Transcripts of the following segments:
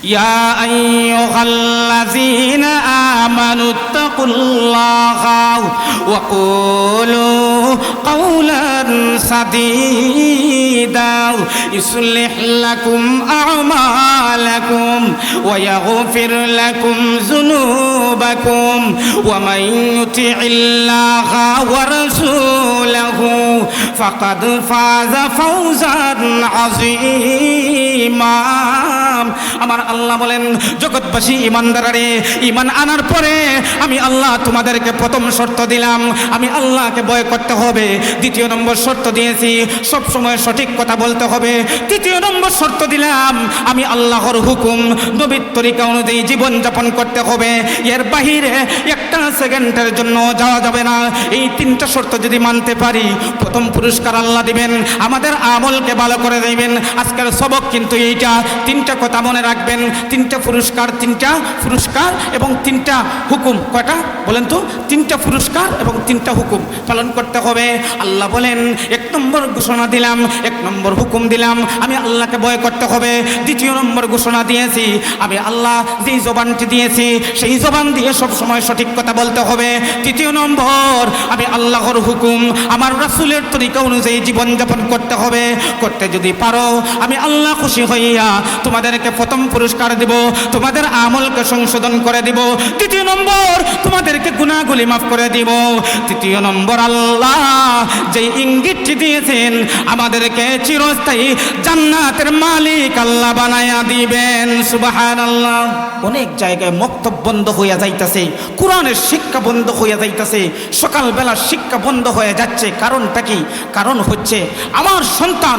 ইয়া আইয়ুহাল্লাযীনা আমানুত্তাকুল্লাহা ওয়া কুলু কাওলান সাদীদা ইউসলিহ লাকুম আ'মালাকুম ওয়া ইয়াগফির লাকুম যুনুবাকুম ওয়া মান ইউতি'িল্লাহা ওয়া রাসূলাহু ফাকাদ ফাযা ফাওজান আযীমা। আমার আল্লাহ বলেন, জগৎবাসী ইমানদাররে, ইমান আনার পরে আমি আল্লাহ তোমাদেরকে প্রথম শর্ত দিলাম, আমি আল্লাহকে ভয় করতে হবে। দ্বিতীয় নম্বর শর্ত দিয়েছি, সব সময় সঠিক কথা বলতে হবে। তৃতীয় নম্বর শর্ত দিলাম, আমি আল্লাহর হুকুম নবীর তরিকা অনুযায়ী জীবনযাপন করতে হবে। এর বাহিরে একটা সেকেন্ডের জন্য যাওয়া যাবে না। এই তিনটা শর্ত যদি মানতে পারি, প্রথম পুরস্কার আল্লাহ দিবেন, আমাদের আমলকে ভালো করে দিবেন। আজকের সবক কিন্তু এইটা, তিনটা কথা মনে রাখবেন, তিনটা পুরস্কার এবং তিনটা হুকুম। কয়টা বলেন তো? তিনটা পুরস্কার এবং তিনটা হুকুম পালন করতে হবে। আল্লাহ বলেন, এক নম্বর ঘোষণা দিলাম, এক নম্বর হুকুম দিলাম, আমি আল্লাহকে ভয় করতে হবে। দ্বিতীয় নম্বর ঘোষণা দিয়েছি, আমি আল্লাহ যেই জবানটি দিয়েছি সেই জবান দিয়ে সব সময় সঠিক কথা বলতে হবে। তৃতীয় নম্বর, আমি আল্লাহর হুকুম আমার রাসূলের তরিকা অনুযায়ী জীবনযাপন করতে হবে। করতে যদি পারো, আমি আল্লাহ খুশি হইয়া তোমাদেরকে প্রথম পুরস্কার দিব, তোমাদের আমলকে সংশোধন করে দিব। তৃতীয় নম্বর, তোমাদেরকে গুনাহগুলি মাফ করে দিব। তৃতীয় নম্বর, আল্লাহ যেই ইঙ্গিতটি দিয়েছেন আমাদেরকে চিরস্থায়ী জান্নাতের মালিক আল্লাহ বানায়া দিবেন। সুবহানাল্লাহ। অনেক জায়গায় মক্তব বন্ধ হইয়া যাইতেছে, কোরআনের শিক্ষা বন্ধ হইয়া যাইতেছে, সকালবেলা শিক্ষা বন্ধ হয়ে যাচ্ছে। কারণটা কি? কারণ হচ্ছে আমার সন্তান,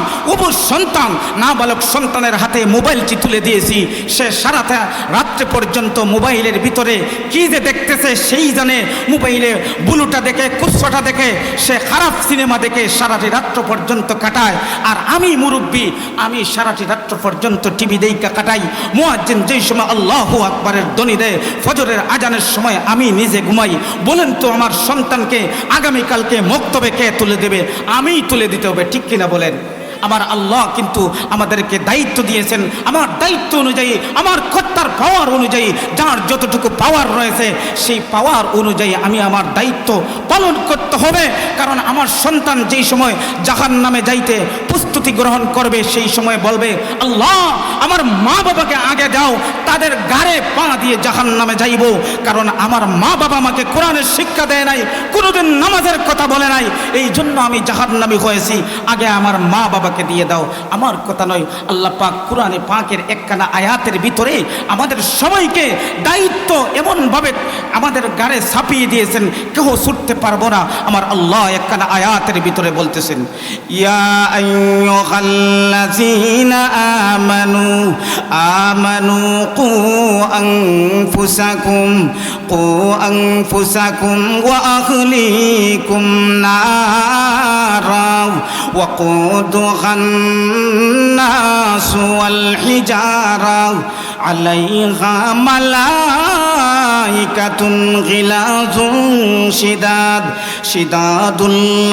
সন্তান, নাবালক সন্তানের হাতে মোবাইলটি তুলে দিয়েছি, সে সারাটা রাত্রে পর্যন্ত মোবাইলের ভিতরে কি যে দেখতেছে সেই জানে। মোবাইলে বুলুটা দেখে, কুৎসটা দেখে, সে খারাপ সিনেমা দেখে সারাটি রাত্র পর্যন্ত কাটায়। আর আমি মুরব্বী, আমি সারাটি রাত্র পর্যন্ত টিভি দেখা কাটাই। মুয়াজ্জিন যেই সময় আল্লাহু আকবারের ধ্বনি দেয়, ফজরের আজানের সময় আমি নিজে ঘুমাই। বলেন তো, আমার সন্তানকে আগামীকালকে মক্তবে কে তুলে দেবে? আমিই তুলে দিতে হবে, ঠিক কিনা বলেন? আমার আল্লাহ কিন্তু আমাদেরকে দায়িত্ব দিয়েছেন। আমার দায়িত্ব অনুযায়ী, আমার কর্তার পাওয়ার অনুযায়ী, যার যতটুকু পাওয়ার রয়েছে সেই পাওয়ার অনুযায়ী আমি আমার দায়িত্ব পালন করতে হবে। কারণ আমার সন্তান যেই সময় জাহান্নামে যাইতে প্রস্তুতি গ্রহণ করবে, সেই সময় বলবে, আল্লাহ আমার মা বাবাকে আগে দাও, তাদের গাড়ে পা দিয়ে জাহান্নামে যাইব। কারণ আমার মা বাবা আমাকে কোরআনের শিক্ষা দেয় নাই, কোনোদিন নামাজের কথা বলে নাই, এই জন্য আমি জাহান্নামী হয়েছি। আগে আমার মা বাবাকে দিয়ে দাও। আমার কথা নয়, আল্লাহ পাক কোরআনে পাকের একখানা আয়াতের ভিতরে আমাদের সবাইকে দায়িত্ব এমনভাবে আমাদের গাড়ে ছাপিয়ে দিয়েছেন, কেউ ছুটতে পারবো না। আমার আল্লাহ একখানা আয়াতের ভিতরে বলতেছেন, ইয়া আইয়ুহাল্লাযীনা আমানু কু আনফুসাকুম ওয়া আহলিকুম নারা ওয়াকুদুহা الناس والحجارة عليها ملائكة غلاظ شداد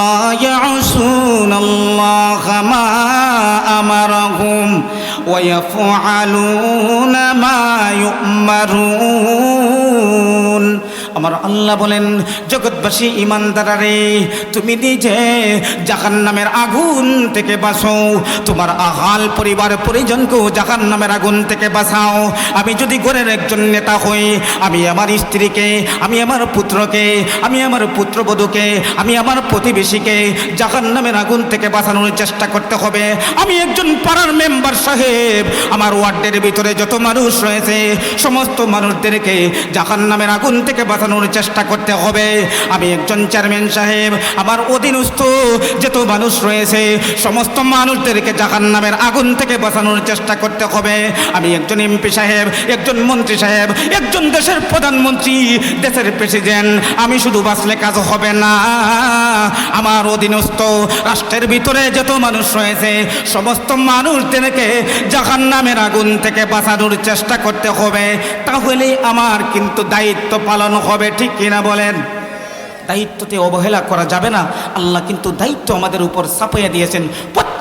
لا يعصون الله ما أمرهم ويفعلون ما يؤمرون। আমার আল্লাহ বলেন, জগৎবাসী ইমানদাররে, তুমি নিজে জাহান্নামের আগুন থেকে বাঁচো, তোমার আহাল পরিবার পরিজনকেও জাহান্নামের আগুন থেকে বাঁচাও। আমি যদি ঘরের একজন নেতা হই, আমি আমার স্ত্রীকে, আমি আমার পুত্রকে, আমি আমার পুত্রবধূকে, আমি আমার প্রতিবেশীকে জাহান্নামের আগুন থেকে বাঁচানোর চেষ্টা করতে হবে। আমি একজন পাড়ার মেম্বার সাহেব, আমার ওয়ার্ডের ভিতরে যত মানুষ রয়েছে সমস্ত মানুষদেরকে জাহান্নামের আগুন থেকে বাঁচানোর চেষ্টা করতে হবে। আমি একজন চেয়ারম্যান সাহেব, আমার অধীনস্থ যত মানুষ রয়েছে সমস্ত মানুষদেরকে জাহান্নামের আগুন থেকে বাঁচানোর চেষ্টা করতে হবে। আমি একজন এমপি সাহেব, একজন মন্ত্রী সাহেব, একজন দেশের প্রধানমন্ত্রী, দেশের প্রেসিডেন্ট, আমি শুধু বাঁচলে কাজ হবে না। আমার অধীনস্থ রাষ্ট্রের ভিতরে যত মানুষ রয়েছে সমস্ত মানুষদেরকে জাহান্নামের আগুন থেকে বাঁচানোর চেষ্টা করতে হবে। তাহলে আমার কিন্তু দায়িত্ব পালন হবে, ঠিক কিনা বলেন? দায়িত্বতে অবহেলা করা যাবে না। আল্লাহ কিন্তু দায়িত্ব আমাদের উপর চাপাইয়া দিয়েছেন।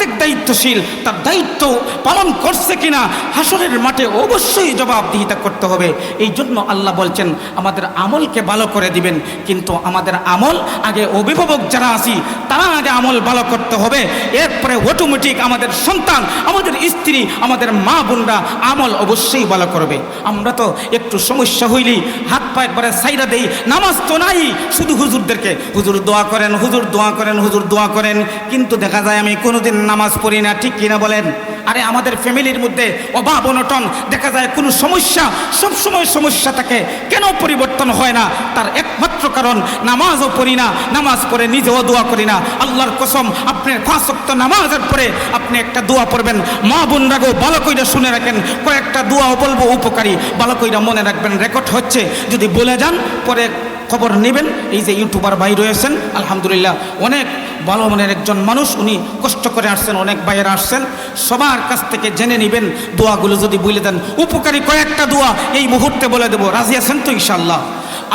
প্রত্যেক দায়িত্বশীল তার দায়িত্ব পালন করছে কিনা হাসরের মাঠে অবশ্যই জবাবদিহিতা করতে হবে। এই জন্য আল্লাহ বলছেন আমাদের আমলকে ভালো করে দিবেন, কিন্তু আমাদের আমল আগে অভিভাবক যারা আছি তারা আগে আমল ভালো করতে হবে, এরপরে অটোমেটিক আমাদের সন্তান, আমাদের স্ত্রী, আমাদের মা বোনরা আমল অবশ্যই ভালো করবে। আমরা তো একটু সমস্যা হইলেই হাত পা একবারে সাইরা দেই, নামাজ তো নাই, শুধু হুজুরদেরকে হুজুর দোয়া করেন, হুজুর দোয়া করেন, হুজুর দোয়া করেন, কিন্তু দেখা যায় আমি কোনোদিন নামাজ পড়ি না, ঠিক কিনা বলেন? আরে আমাদের ফ্যামিলির মধ্যে অভাব অনটন, দেখা যায় কোনো সমস্যা, সবসময় সমস্যা থাকে, কেন পরিবর্তন হয় না? তার একমাত্র কারণ নামাজও পড়ি না, নামাজ পড়ে নিজেও দোয়া করি না। আল্লাহর কসম, আপনি 5 ওয়াক্ত নামাজের পরে আপনি একটা দোয়া পড়বেন, মা বোনরা গো ভালো কইরা শুনে রাখেন, কয়েকটা দোয়াও বলবো উপকারী, ভালো কইরা মনে রাখবেন, রেকর্ড হচ্ছে, যদি বলে যান পরে খবর নেবেন। এই যে ইউটিউবার ভাই রয়েছেন, আলহামদুলিল্লাহ অনেক ভালো মনের একজন মানুষ, উনি কষ্ট করে আসছেন, অনেক ভাইয়েরা আসছেন, সবার কাছ থেকে জেনে নেবেন দোয়াগুলো যদি বলে দেন, উপকারী কয়েকটা দোয়া এই মুহূর্তে বলে দেবো। রাজি আছেন তো ইনশাআল্লাহ?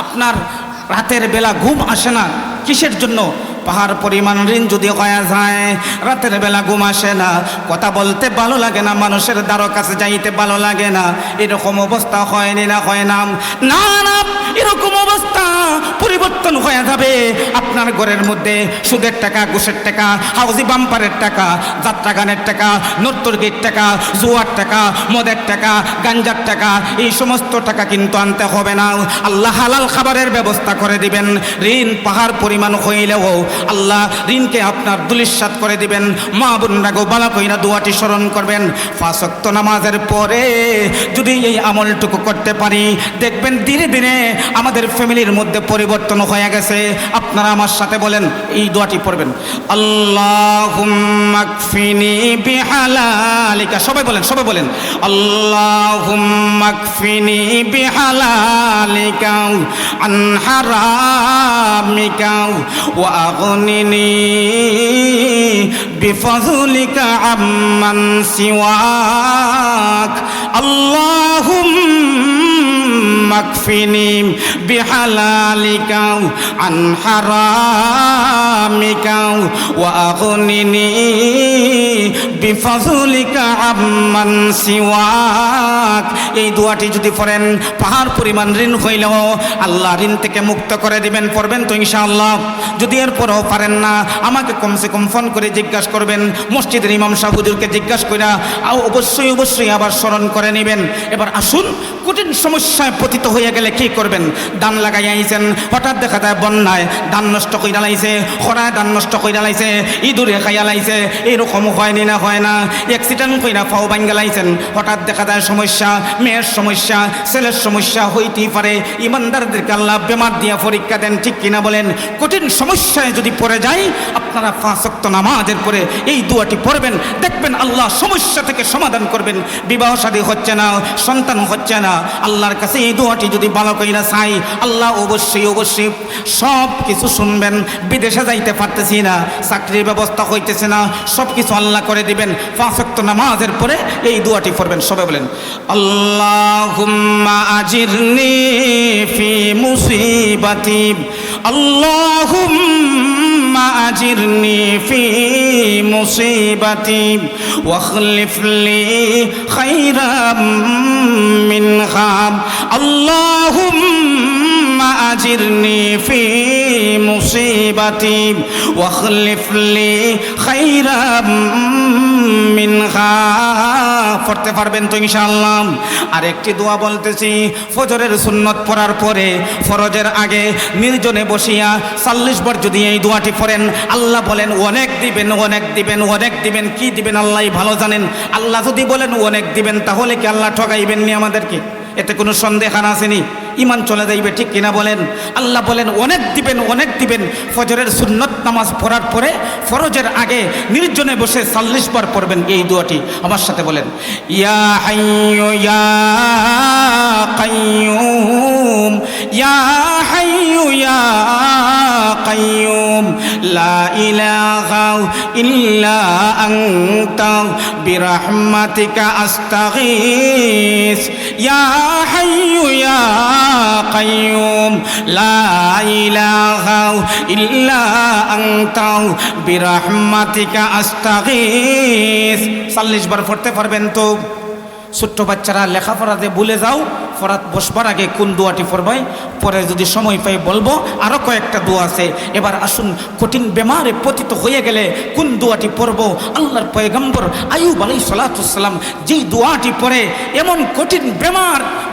আপনার রাতের বেলা ঘুম আসে না, কিসের জন্য? পাহাড় পরিমাণ ঋণ যদি হয়ে যায়, রাতের বেলা ঘুম আসে না, কথা বলতে ভালো লাগে না, মানুষের দ্বারো কাছে যাইতে ভালো লাগে না, এরকম অবস্থা হয়নি না? হয় না? না না, এরকম অবস্থা পরিবর্তন হয়ে যাবে। আপনার ঘরের মধ্যে সুদের টাকা, ঘুষের টাকা, হাউজি বাম্পারের টাকা, যাত্রা গানের টাকা, নর্তকীর টাকা, জুয়ার টাকা, মদের টাকা, গাঞ্জার টাকা, এই সমস্ত টাকা কিন্তু আনতে হবে না। আল্লাহ হালাল খাবারের ব্যবস্থা করে দিবেন। ঋণ পাহাড় পরিমাণ হইলেও আল্লাহ ঋণকে আপনার দুলিশাত করে দিবেন। মা বোনরা গো বালা কইরা দোয়াটি স্মরণ করবেন। 5 ওয়াক্ত নামাজের পরে যদি এই আমলটুকু করতে পারি, দেখবেন ধীরে ধীরে আমাদের ফ্যামিলির মধ্যে পরিবর্তন হয়ে গেছে। আপনারা আমার সাথে বলেন, এই দোয়াটি পড়বেন, আল্লাহুম্মা কফিনি বিহালালিকা। সবাই বলেন, সবাই বলেন, আল্লাহুম্মা কফিনি বিহালালিকা আন হারামিকা ওয়া আগনিনি বিফযলিকা আম্মান সিওয়াক। আল্লাহুম্মা কফিনি বিহালালিকা আন হারামিকা ওয়া আগনিনি বিফযলিকা আম্মান সিওয়াক। এই দোয়াটি যদি পড়েন, পাহাড় পরিমাণ ঋণ হইলেও আল্লাহ ঋণ থেকে মুক্ত করে দিবেন। পড়বেন তো ইনশাআল্লাহ? যদি এরপরও পারেন না, আমাকে কমসে কম ফোন করে জিজ্ঞাসা করবেন, মসজিদের ইমাম সাহেব হুজুরকে জিজ্ঞাসা কইরা অবশ্যই অবশ্যই আবার স্মরণ করে নেবেন। এবার আসুন, কঠিন সমস্যায় পতিত হয়ে গেলে কি করবেন? ধান লাগাই আইছেন, হঠাৎ দেখা যায় বন্যায় ধান নষ্ট কইরা লাইছে, খরায় ধান নষ্ট কইরা লাইছে, ইঁদুরে খাইয়া লাইছে, এরকম হয়নি না? হয় না? অ্যাক্সিডেন্ট কইরা ফাও ভাঙ্গা লাইছেন, হঠাৎ দেখা যায় সমস্যা, মেয়ের সমস্যা, ছেলের সমস্যা হইতেই পারে। ইমানদারদেরকে আল্লাহ বেমার দিয়া পরীক্ষা দেন, ঠিক কিনা বলেন? কঠিন সমস্যায় যদি পড়ে যায়, আপনারা 5 ওয়াক্ত নামাজের পরে এই দোয়াটি পড়বেন, দেখবেন আল্লাহ সমস্যা থেকে সমাধান করবেন। বিবাহ শাদী হচ্ছে না, সন্তান হচ্ছে না, আল্লাহর কাছে এই দোয়াটি যদি ভালো কইরা চাই, আল্লাহ অবশ্যই অবশ্যই সব কিছু শুনবেন। বিদেশে যাইতে পারতেছি না, চাকরির ব্যবস্থা হইতেছে না, সব কিছু আল্লাহ করে দিবেন। 5 ওয়াক্ত নামাজের পরে এই দোয়াটি পড়বেন। সবাই বলেন, আল্লাহুম্মা আজিরনি ফি মুসিবাতি, আল্লাহুম্মা আজিরনি ফি মুসিবাতি ওয়াখলিফ লি খায়রাম মিনহা। আল্লাহুম্মা আজিরনি ফি মুসিবাতি ওয়াখলিফ লি খায়রাম মিনহা। পড়তে পারবেন তো ইনশাআল্লাহ? আরেকটি দোয়া বলতেছি, ফজরের সুন্নত পড়ার পরে, ফরজের আগে নির্জনে বসিয়া 40 বার যদি এই দোয়াটি পড়েন, আল্লাহ বলেন অনেক দিবেন, অনেক দিবেন, অনেক দিবেন। কি দিবেন আল্লাহই ভালো জানেন। আল্লাহ যদি বলেন অনেক দিবেন, তাহলে কি আল্লাহ ঠকাইবেন নি আমাদেরকে? এতে কোনো সন্দেহ আসেনি, ইমান চলে যাইবে, ঠিক কিনা বলেন? আল্লাহ বলেন অনেক দিবেন, অনেক দিবেন। ফজরের সুন্নত নামাজ পড়ার পরে ফরজের আগে নির্জনে বসে 40 বার পড়বেন এই দোয়াটি। আমার সাথে বলেন, ইয়া হাইয়ু ইয়া কাইয়ুম, ইয়া হাইয়ু ইয়া কাইয়ুম, লা ইলাহা ইল্লা আনতা বিরহমাতিকা আস্তাগীস, ইয়া হাইয়ু ইয়া কাইয়ুম, লা ইলাহা ইল্লা আনতা বিরহমাতিকা আস্তাগীস। 40 বার পড়তে পারবেন তো? ছোট্ট বাচ্চারা লেখাপড়াতে ভুলে যাও, ফরাত বসবার আগে কোন দোয়াটি পড়বাই, পরে যদি সময় পাই বলবো। আরও কয়েকটা দোয়া আছে। এবার আসুন, কঠিন বেমারে পতিত হয়ে গেলে কোন দোয়াটি পড়ব? আল্লাহর পয়গম্বর আইয়ুব আলাইহিস সালাতু ওয়াস সালাম যেই দোয়াটি পড়ে এমন কঠিন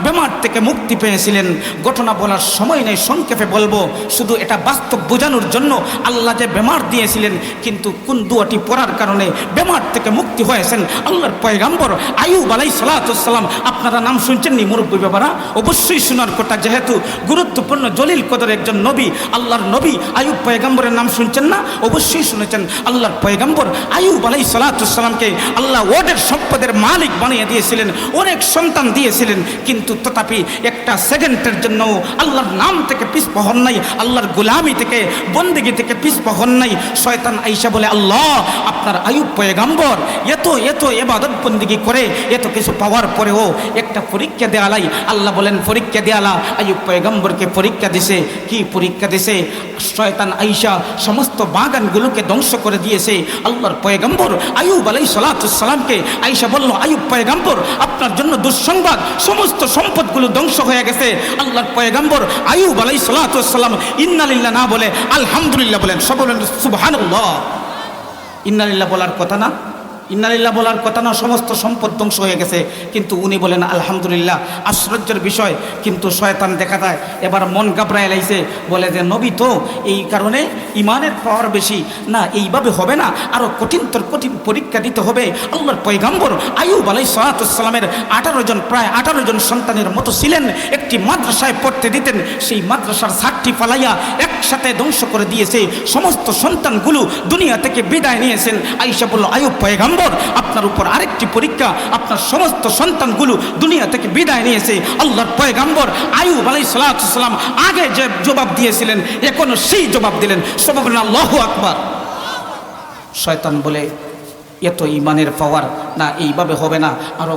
বেমার থেকে মুক্তি পেয়েছিলেন। ঘটনা বলার সময় নেই, সংক্ষেপে বলবো, শুধু এটা বাস্তব বোঝানোর জন্য। আল্লাহ যে বেমার দিয়েছিলেন, কিন্তু কোন দোয়াটি পড়ার কারণে বেমার থেকে মুক্তি হয়েছেন আল্লাহর পয়গম্বর আইয়ুব আলাইহিস সালাতু ওয়াস সালাম। আপনারা নাম শুনছেন নি মুরব্বী বাবারা? অবশ্যই শোনার কথা, যেহেতু গুরুত্বপূর্ণ জলিল কদর একজন নবী, আল্লাহর নবী আইয়ুব পয়গম্বরের নাম শুনছেন না? অবশ্যই শুনেছেন। আল্লাহর পয়গম্বর আইয়ুব আলাইহিস সালাতু ওয়াস সালামকে আল্লাহ ওদের সম্পদের মালিক বানিয়ে দিয়েছিলেন, অনেক সন্তান দিয়েছিলেন, কিন্তু তথাপি একটা সেকেন্ডের জন্য আল্লাহর নাম থেকে পিছপা হন নাই, আল্লাহর গোলামি থেকে, বন্দেগি থেকে পিছপা হন নাই। শয়তান আইসা বলে, আল্লাহ আপনার আইয়ুব পয়গম্বর এত ইবাদত বন্দেগি করে এত কিছু পাওয়ার পরেও একটা পরীক্ষা দেয়ালাই। আল্লাহ বলেন পরীক্ষা দেয়ালা। আইয়ুব পয়গম্বরকে পরীক্ষা দিছে। কি পরীক্ষা দিছে? শয়তান আইসা সমস্ত বাগানগুলোকে ধ্বংস করে দিয়েছে। আল্লাহর পয়গম্বর আইয়ুব আলাইহিস সালাতু ওয়াস সালামকে আইসা বলল, আইয়ুব পয়গম্বর আপনার জন্য দুঃসংবাদ, সমস্ত সম্পদগুলো ধ্বংস হয়ে গেছে। আল্লাহর পয়গম্বর আইয়ুব আলাইহিস সালাতু ওয়াস সালাম ইন্না লিল্লাহ না বলে আলহামদুলিল্লাহ বলেন। সব বলেন সুবহানাল্লাহ। ইন্না লিল্লাহ বলার কথা না? ইন্নালিল্লাহ বলার কথা না? সমস্ত সম্পদ ধ্বংস হয়ে গেছে, কিন্তু উনি বলেন আলহামদুলিল্লাহ। আশ্চর্যের বিষয়, কিন্তু শয়তান দেখা যায় এবার মন ঘাবড়ায় লাইছে, বলে যে নবী তো এই কারণে ইমানের পাওয়ার বেশি না, এইভাবে হবে না, আরও কঠিন পরীক্ষা দিতে হবে। আল্লাহর পয়গম্বর আইয়ুব আলাইহিস সালাতু ওয়াস সালামের 18 জন, প্রায় 18 জন সন্তানের মতো ছিলেন। একটি মাদ্রাসায় পড়তে দিতেন, সেই মাদ্রাসার ছাদটি ফালাইয়া একসাথে ধ্বংস করে দিয়েছে। সমস্ত সন্তানগুলো দুনিয়া থেকে বিদায় নিয়েছেন। আয়েশা বলল, আইয়ুব পয়গম্বর আপনার উপর আরেকটি পরীক্ষা, আপনার সমস্ত সন্তানগুলো দুনিয়া থেকে বিদায় নিয়েছে। আল্লাহর পয়গম্বর আইয়ুব আলাইহিস সালাতু ওয়াস সালাম আগে যে জবাব দিয়েছিলেন এখনো সেই জবাব দিলেন। সুবহানাল্লাহ, আল্লাহু আকবার। শয়তান বলে, এত ইমানের পাওয়ার না, এইভাবে হবে না, আরও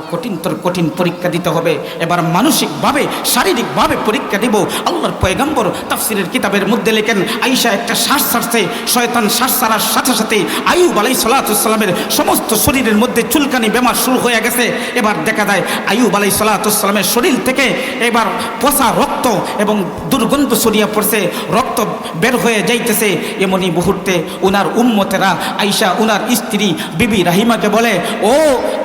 কঠিন পরীক্ষা দিতে হবে। এবার মানসিকভাবে, শারীরিকভাবে পরীক্ষা দিব। আল্লাহর পয়গম্বর তাফসীরের কিতাবের মধ্যে লেখেন, আয়েশা একটা শ্বাস ছাড়ছে, শয়তান শ্বাস ছাড়ার সাথে সাথে আইয়ুব আলাইহিস সালাতু ওয়াস সালামের সমস্ত শরীরের মধ্যে চুলকানি বেমার শুরু হয়ে গেছে। এবার দেখা যায় আইয়ুব আলাইহিস সালাতু ওয়াস সালামের শরীর থেকে এবার পচা রক্ত এবং দুর্গন্ধ ছড়িয়ে পড়ছে, রক্ত বের হয়ে যাইতেছে। এমনই মুহূর্তে উনার উম্মতেরা আয়েশা উনার স্ত্রী বিবি রাহিমাকে বলে, ও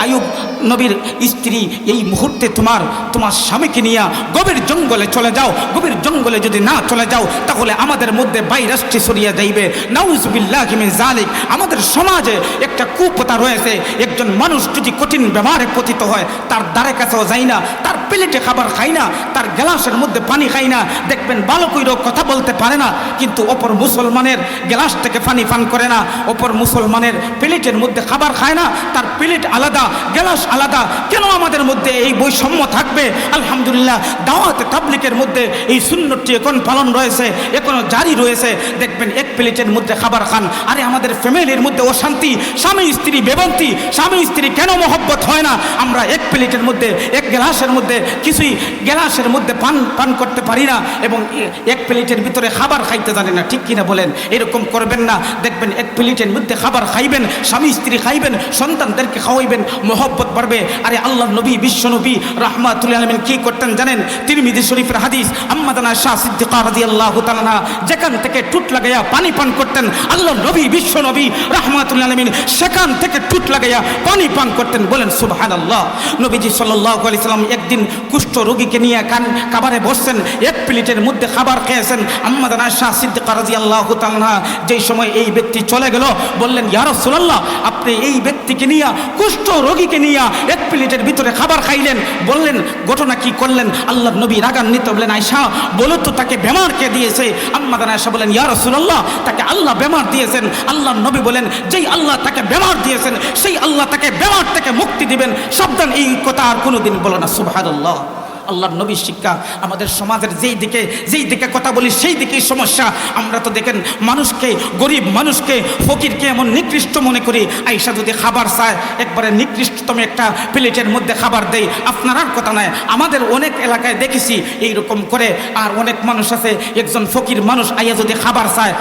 আইয়ুব নবীর স্ত্রী, এই মুহূর্তে তোমার স্বামীকে নিয়ে গভীর জঙ্গলে চলে যাও। গভীর জঙ্গলে যদি না চলে যাও তাহলে আমাদের মধ্যে ভাইরাসটি ছড়িয়ে যাইবে। নাউযুবিল্লাহি মিন যালিক। আমাদের সমাজে একটা কুপ্রথা রয়েছে, একজন মানুষ যদি কঠিন বেমারে পতিত হয় তার দ্বারে কাছেও যায় না, তার প্লেটে খাবার খায় না, তার গ্লাসের মধ্যে পানি খায় না। দেখবেন ভালো কইরেও কথা বলতে পারে না, কিন্তু অপর মুসলমানের গ্লাস থেকে পানি পান করে না, অপর মুসলমানের প্লেটের মধ্যে খাবার খায় না, তার প্লেট আলাদা, গ্লাস আলাদা। কেন আমাদের মধ্যে এই বৈষম্য থাকবে? আলহামদুলিল্লাহ, দাওয়াতে তাবলীগের মধ্যে এই সুন্নতটি এখন পালন রয়েছে, এখনো জারি রয়েছে। দেখবেন এক প্লেটের মধ্যে খাবার খান। আরে আমাদের ফ্যামিলির মধ্যে অশান্তি, স্বামী স্ত্রী বেবন্তি, স্বামী স্ত্রী কেন মহব্বত হয় না? আমরা এক প্লেটের মধ্যে, এক গ্লাসের মধ্যে কিছুই গ্লাসের মধ্যে পান করতে পারি না, এবং এক প্লেটের ভিতরে খাবার খাইতে জানি না। ঠিক কিনা বলেন? এরকম করবেন না। দেখবেন এক প্লেটের মধ্যে খাবার খাইবেন, স্বামী স্ত্রী খাইবেন, সন্তানদেরকে খাওয়াইবেন, মহব্বত বাড়বে। আরে আল্লাহ নবী, বিশ্ব নবী রাহমাতুল লিল আলামিন কি করতেন জানেন? তিরমিজি শরীফের হাদিস, আম্মাদানা শাহ সিদ্দিকা রাদিয়াল্লাহু তাআলা যেখান থেকে টুট লাগাইয়া পানি পান করতেন, আল্লাহ নবী, বিশ্ব নবী রাহমাতুল লিল আলামিন সেখান থেকে টুট লাগাইয়া পানি পান করতেন। বলেন সুবহানাল্লাহ। নবীজি সাল্লাল্লাহু আলাইহি সাল্লাম একদিন কুষ্ঠ রোগীকে নিয়ে খাবারে বসছেন, এক প্লেটের মধ্যে খাবার খেয়েছেন। আম্মাদানা শাহ সিদ্দিকা রাদিয়াল্লাহু তাআলা যেই সময় এই ব্যক্তি চলে গেল, বললেন, ইয়া রাসূলুল্লাহ, আপনি এই ব্যক্তিকে নিয়ে, কুষ্ঠ রোগীকে নিয়ে এক প্লেটের ভিতরে খাবার খাইলেন, বললেন ঘটনা কি করলেন? আল্লাহর নবী রাগান্বিত, বলেন, আয়েশা বলো তো তাকে বেমার কে দিয়েছে? আম্মাদানা আয়েশা বলেন, ইয়া রাসূলুল্লাহ, তাকে আল্লাহ বেমার দিয়েছেন। আল্লাহর নবী বলেন, যেই আল্লাহ তাকে বেমার দিয়েছেন সেই আল্লাহ তাকে বেমার থেকে মুক্তি দিবেন। সাবধান, এই কথা আর কোনোদিন বলো না। সুবহানাল্লাহ। আল্লাহর নবীর শিক্ষা। আমাদের সমাজের যেই দিকে কথা বলি সেই দিকেই সমস্যা। আমরা তো দেখেন মানুষকে, গরিব মানুষকে, ফকিরকে এমন নিকৃষ্ট মনে করি। আইসা যদি খাবার চায় একবারে নিকৃষ্টতম একটা প্লেটের মধ্যে খাবার দেয়। আপনার আর কথা নয়, আমাদের অনেক এলাকায় দেখেছি এইরকম করে। আর অনেক মানুষ আছে, একজন ফকির মানুষ আইয়া যদি খাবার চায়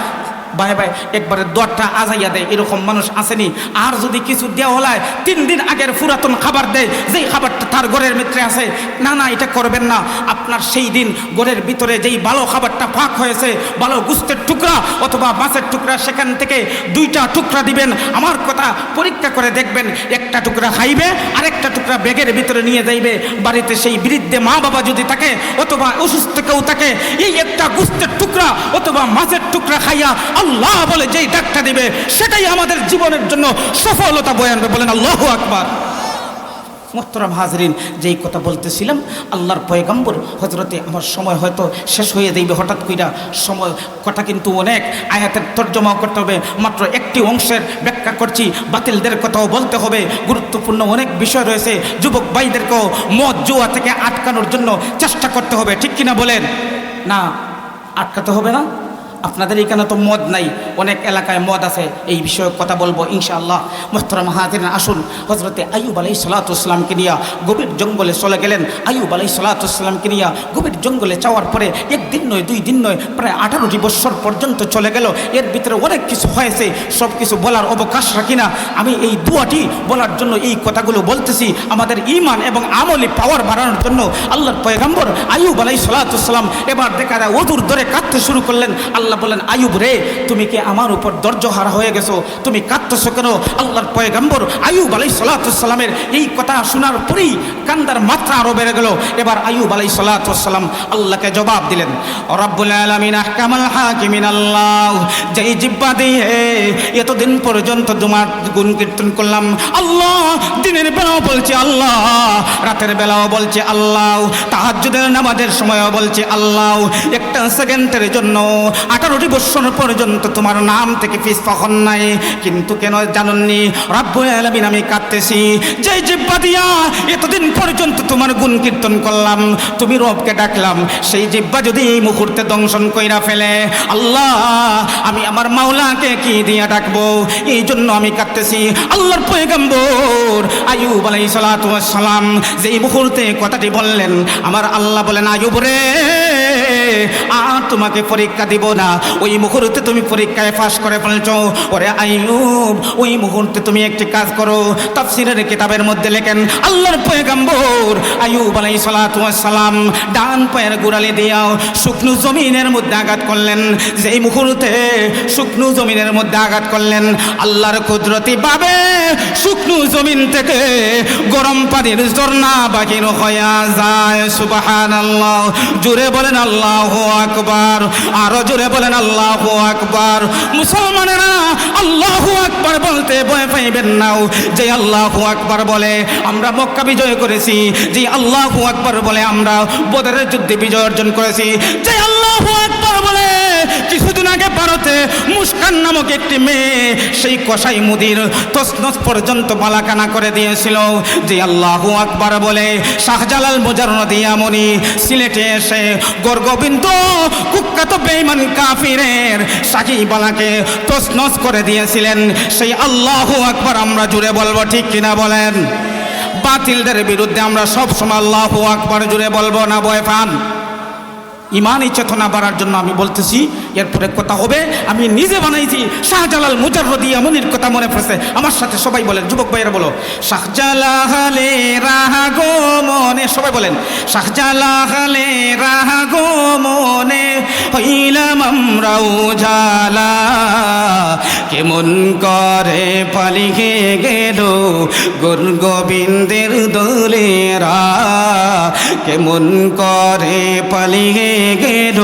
ভাই ভাই একবারে দরটা আজাইয়া দেয়, এরকম মানুষ আসেনি। আর যদি কিছু দেওয়া হয় 3 দিন আগের পুরাতন খাবার দেয়, যেই খাবারটা তার ঘরের ভিতরে আছে, না না এটা করবেন না। আপনার সেই দিন ঘরের ভিতরে যেই ভালো খাবারটা ফাঁক হয়েছে, ভালো গুস্তের টুকরা অথবা মাছের টুকরা, সেখান থেকে 2টা টুকরা দিবেন। আমার কথা পরীক্ষা করে দেখবেন, একটা টুকরা খাইবে আর একটা টুকরা ব্যাগের ভিতরে নিয়ে যাইবে বাড়িতে। সেই বৃদ্ধে মা বাবা যদি থাকে অথবা অসুস্থ কেউ থাকে, এই একটা গুস্তের টুকরা অথবা মাছের টুকরা খাইয়া আল্লাহ বলে যেই ডাকটা দিবে সেটাই আমাদের জীবনের জন্য সফলতা বয়ে আনবে। বলেন আল্লাহু আকবার। মোহতারাম হাজরিন, যেই কথা বলতেছিলাম, আল্লাহর পয়গম্বর হজরতে, আমার সময় হয়তো শেষ হয়ে যাইবে হঠাৎ কইরা। সময় কথা কিন্তু অনেক, আয়াতের তর্জমাও করতে হবে, মাত্র একটি অংশের ব্যাখ্যা করছি। বাতিলদের কথাও বলতে হবে, গুরুত্বপূর্ণ অনেক বিষয় রয়েছে। যুবক ভাইদেরকেও মদ জুয়া থেকে আটকানোর জন্য চেষ্টা করতে হবে, ঠিক কিনা বলেন? না, আটকাতে হবে না? আপনাদের এখানে তো মদ নাই, অনেক এলাকায় মদ আছে, এই বিষয়ে কথা বলবো ইনশাআল্লাহ। মোহতারাম হাজিরিন, আসুন হজরতে আইয়ুব আলাইহিস সালাতু ওয়াস সালামকে নিয়ে গভীর জঙ্গলে চলে গেলেন। আইয়ুব আলাইহিস সালাতু ওয়াস সালামকে নিয়ে গভীর জঙ্গলে যাওয়ার পরে 1 দিন নয় 2 দিন নয়, প্রায় 18টি বৎসর পর্যন্ত চলে গেল। এর ভিতরে অনেক কিছু হয়েছে, সব কিছু বলার অবকাশ রাখি না। আমি এই দুয়াটি বলার জন্য এই কথাগুলো বলতেছি, আমাদের ঈমান এবং আমলি পাওয়ার বাড়ানোর জন্য। আল্লাহর পয়গম্বর আইয়ুব আলাইহিস সালাতু ওয়াস সালাম এবার দেখা যায় ওযুর ধরে কাঁদতে শুরু করলেন। আল্লাহ বললেন, আইয়ুব রে, তুমি কি আমার উপর ধৈর্যহারা হয়ে গেছো? তুমি কাঁদতেছো কেন? আল্লাহর পয়গম্বর আইয়ুব আলাইহিস সালাতু ওয়াস সালামের এই কথা শোনার পরেই কান্দার মাত্রা আরো বেড়ে গেল। এবার আইয়ুব আলাইহিস সালাতু ওয়াস সালাম আল্লাহকে জবাব দিলেন, রব্বুল আলামিন আহকামুল হাকিমিন, আল্লাহ যেই জিহ্বা দিয়ে এতদিন পর্যন্ত তোমার গুণ কীর্তন করলাম, আল্লাহ দিনের বেলাও বলছে আল্লাহ, রাতের বেলাও বলছে আল্লাহ, তাহাজ্জুদের নামাজের সময়ও বলছে আল্লাহ, একটা সেকেন্ডের জন্য 18টি বৎসর পর্যন্ত তোমার নাম থেকে পিছপা হন নাই। কিন্তু কেন জানেননি রব্বুল আলামিন, আমি কাঁদতেছি যে জিহ্বা দিয়া এতদিন পর্যন্ত তোমার গুণ কীর্তন করলাম, তুমি রবকে ডাকলাম, সেই জিহ্বা যদি এই মুহূর্তে দংশন কইরা ফেলে, আল্লাহ আমি আমার মাওলাকে কি দিয়া ডাকবো? এই জন্য আমি কাঁদতেছি। আল্লাহর পয়গম্বর আইয়ুব আলাইহিস সালাতু ওয়াস সালাম যেই মুহূর্তে কথাটি বললেন, আমার আল্লাহ বলেন, আইয়ুব রে, আর তোমাকে পরীক্ষা দিব না। ওই মুহূর্তে তুমি পরীক্ষায় পাশ করে ফেলছো। ওরে আইয়ুব, ওই মুহূর্তে তুমি একটি কাজ করো। তাফসীরের কিতাবের মধ্যে লেখেন, আল্লাহর পয়গম্বর আইয়ুব আলাইহিস সালাতু ওয়াস সালাম ডান পায়ের গোড়ালি দিয়া শুকনো জমিনের মধ্যে আঘাত করলেন। যেই মুহূর্তে শুকনো জমিনের মধ্যে আঘাত করলেন, আল্লাহর কুদরতি ভাবে শুকনো জমিন থেকে গরম পানির ঝর্ণা বাহির হইয়া যায়। সুবহানাল্লাহ, জোরে বলেন আল্লাহু আকবার, আরো জোরে বলেন আল্লাহু আকবার। মুসলমানেরা, আল্লাহু আকবার বলতে ভয় পাইবেন না। যে আল্লাহু আকবার বলে আমরা মক্কা বিজয় করেছি, যে আল্লাহু আকবার বলে আমরা বদরের যুদ্ধে বিজয় অর্জন করেছি, যে আল্লাহু আকবার বলে কিছুদিন আগে ভারতে মুস্কান নামক একটি মেয়ে সেই কসাই মুদির তসনস পর্যন্ত মালাকানা করে দিয়েছিল, যে আল্লাহু আকবার বলে শাহজালাল মুজাররদিয়ামনি সিলেটে এসে গোরগোবিন্দ কুখ্যাত বেঈমান কাফিরের সাকিবালাকে তসনস করে দিয়েছিলেন, সেই আল্লাহু আকবার আমরা জুড়ে বলবো, ঠিক কিনা বলেন? বাতিলদের বিরুদ্ধে আমরা সব সময় আল্লাহু আকবার জুড়ে বলবো না ভয় পান? ইমানি চেতনা বাড়ার জন্য আমি বলতেছি। এরপরে কথা হবে, আমি নিজে বানাইছি। শাহজালাল মুজাররদিয়ামনির কথা মনে পড়ছে, আমার সাথে সবাই বলেন, যুবক ভাইয়েরা বলো, শাহজালালে রাগো মনে, সবাই বলেন, শাহজালালে রাগো মনে হইলাম আমরাও জালা, কেমন করে পালিয়ে গেল গুণ গোবিন্দের দোলেরা, কেমন করে পালিয়ে গেল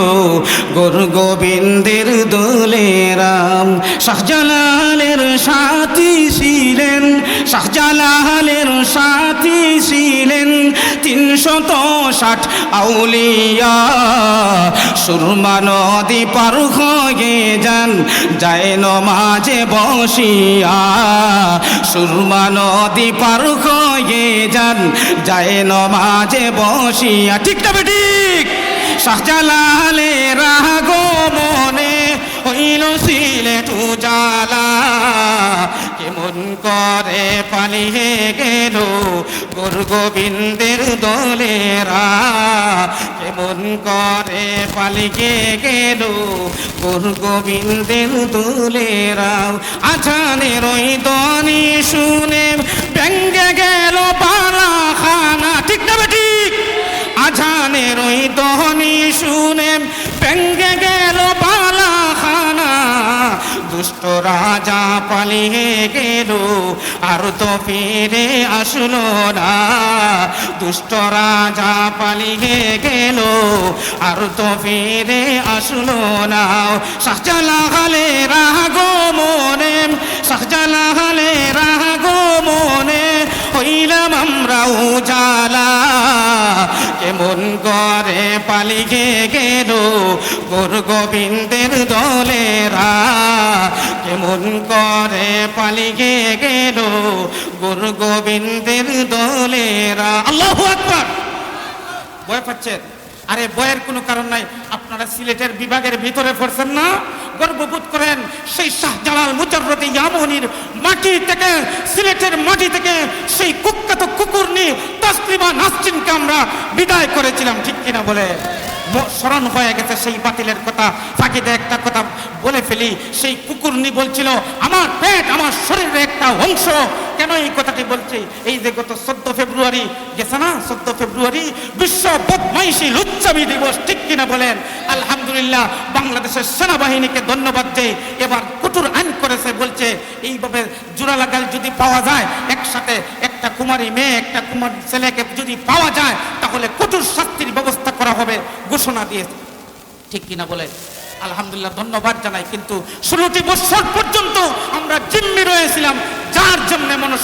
গুরু গোবিন্দের দোলে রাম। শাহজালালের সাথী ছিলেন, শাহজালালের সাথী ছিলেন 360 আউলিয়া। সুরমা নদী পার হয়ে যান যায় নমাজে বসিয়া। সুরমা নদী পার হয়ে যান যায় নমাজে বসিয়া। ঠিক না ঠিক? শাহজালালের আগমনে হইল সিলেট উজালা। কেমন করে পালিয়ে গেল গুরু গোবিন্দের দোলেরা। কেমন করে পালিয়ে গেল গুরু গোবিন্দের দোলেরা। আজানের ওই ধ্বনি শুনে ভেঙ্গে গেল পালাখানা। ঠিক না ঠিক? আজানের ওই ধ্বনি শুনে ভেঙ্গে গেল পালাখানা। দুষ্ট রাজা পালিয়ে গেল আর তো ফিরে আসলো না। দুষ্ট রাজা পালিয়ে গেল আর তো ফিরে আসলো না। শাহজালালের আগমনে, শাহজালালের আগমনে হইলাম আমরা উজালা। কেমন করে পালিয়ে গেল গুরু গোবিন্দের দোলেরা। কেমন করে পালিয়ে গেল গুরু গোবিন্দের দোলেরা। আল্লাহু আকবার। ভয় পাচ্ছেন? আরে বয়ের কোনো কারণ নাই। আপনারা সিলেটের বিভাগের ভিতরে পড়ছেন না? গর্ববোধ করেন সেই শাহজালাল মুজাররদ ইয়ামনির মাটি থেকে, সিলেটের মাটি থেকে সেই কুখ্যাত কুকুরনি তাসলিমা নাসরিনকে আমরা বিদায় করেছিলাম। ঠিক কিনা বলে? স্মরণ হয়ে গেছে সেই বাতিলের কথা। ফাঁকিতে একটা কথা বলে ফেলি। সেই কুকুরনি বলছিল আমার পেট আমার শরীরের একটা অংশ। কেন এই কথাটি বলছি? এই যে গত 14 ফেব্রুয়ারি গেছে না, 14 ফেব্রুয়ারি বিশ্ব বদমাইশি লুচ্চামি দিবস। ঠিক কিনা বলেন? আলহামদুলিল্লাহ বাংলাদেশের সেনাবাহিনীকে ধন্যবাদ যে এবার কঠোর আইন করেছে। বলছে এইভাবে জোড়া লাগাল যদি পাওয়া যায়, একসাথে একটা কুমারী মেয়ে একটা কুমার ছেলেকে যদি পাওয়া যায় তাহলে কঠোর শাস্তির ব্যবস্থা করা হবে ঘোষণা দিয়েছে। ঠিক কিনা বলে? আলহামদুলিল্লাহ ধন্যবাদ জানাই। কিন্তু 16টি বছর পর্যন্ত আমরা জিম্মি রয়েছিলাম যার জন্য মানুষ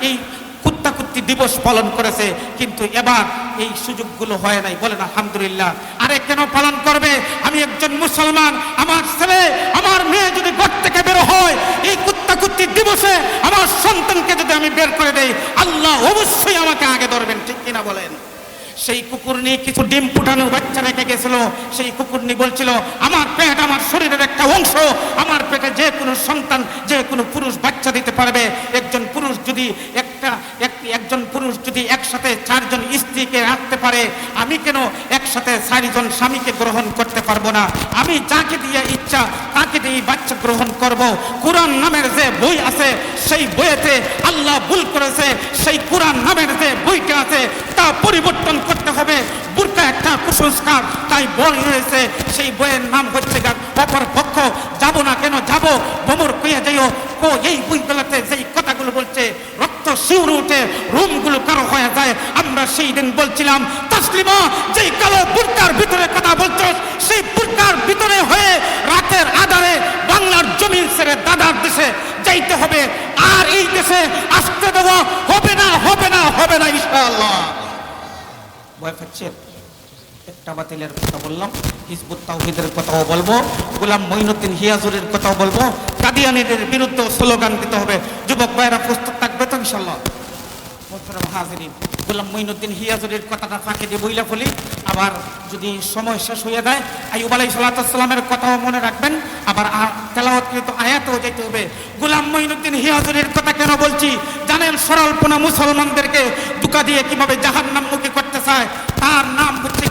এই কুত্তাকুত্তি দিবস পালন করেছে। কিন্তু এবার এই সুযোগগুলো হয় নাই। বলেন আলহামদুলিল্লাহ। আরে কেন পালন করবে? আমি একজন মুসলমান, আমার ছেলে আমার মেয়ে যদি ঘর থেকে বের হয় এই কুত্তাকুত্তি দিবসে আমার সন্তানকে যদি আমি বের করে দেই, আল্লাহ অবশ্যই আমাকে আগে ধরবেন। ঠিক কিনা বলেন? সেই কুকুরনি কিছু ডিম ফুটানো বাচ্চা রেখে গেছিল। সেই কুকুরনি বলছিল আমার পেট আমার শরীরের একটা অংশ। আমার পেটে যে কোনো সন্তান, যে কোনো পুরুষ বাচ্চা দিতে পারবে। একজন পুরুষ যদি একজন পুরুষ যদি একসাথে 4 জন স্ত্রীকে রাখতে পারে, আমি কেন একসাথে 4 জন স্বামীকে গ্রহণ করতে পারবো না? আমি যাকে দিয়ে ইচ্ছা তাকে দিয়ে বাচ্চা গ্রহণ করব। কোরআন নামের যে বই আছে সেই বইয়েতে আল্লাহ ভুল করেছে। সেই কোরআন নামের যে বইটা আছে তা পরিবর্তন করতে হবে। বুরকা একটা কুসংস্কার, তাই বই রয়েছে। সেই বইয়ের নাম হচ্ছে অপর পক্ষ। যাব না কেন? যাব। ভ্রমর কইয়া যাইও কো এই বইগুলোতে যেই কথাগুলো বলছে রক্ত শিউরে উঠে, রুমগুলো কারো হয়ে যায়। আমরা সেই দিন বলছিলাম তাসলিমা যেই কালো বুরকার ভিতরে কথা বলছো সেই বুরকার ভিতরে হয়ে রাতের আধারে বাংলার জমিন ছেড়ে দাদার দেশে যাইতে হবে। আর এই দেশে আসতে দেওয়া হবে না, হবে না, হবে না ইনশাআল্লাহ। ভয় পাচ্ছেন? একটা বাতিলের কথা বললাম, হিজবুত তাওহীদের কথাও বলবো, গোলাম মঈনুদ্দিন হিয়াজুরের কথাও বলবো। কাদিয়ানীদের বিরুদ্ধে স্লোগান দিতে হবে। যুবক ভাইরা প্রস্তুত থাকবে তো ইনশাআল্লাহ? হাজিরিন, গোলাম মঈনুদ্দিন হিয়াজুরের কথাটা ফাঁকি দিয়ে বইলা ফেলি। আবার যদি সময় শেষ হয়ে যায় আইয়ুব আলাইহিস সালামের কথাও মনে রাখবেন। আবার তেলাওয়াতকৃত আয়াতেও যেতে হবে। গোলাম মঈনুদ্দিন হিয়াজুরের কথা কেন বলছি জানেন? সরলপনা মুসলমানদেরকে ধোঁকা দিয়ে কিভাবে জাহান্নামমুখী করতে চায়। তার নাম হচ্ছে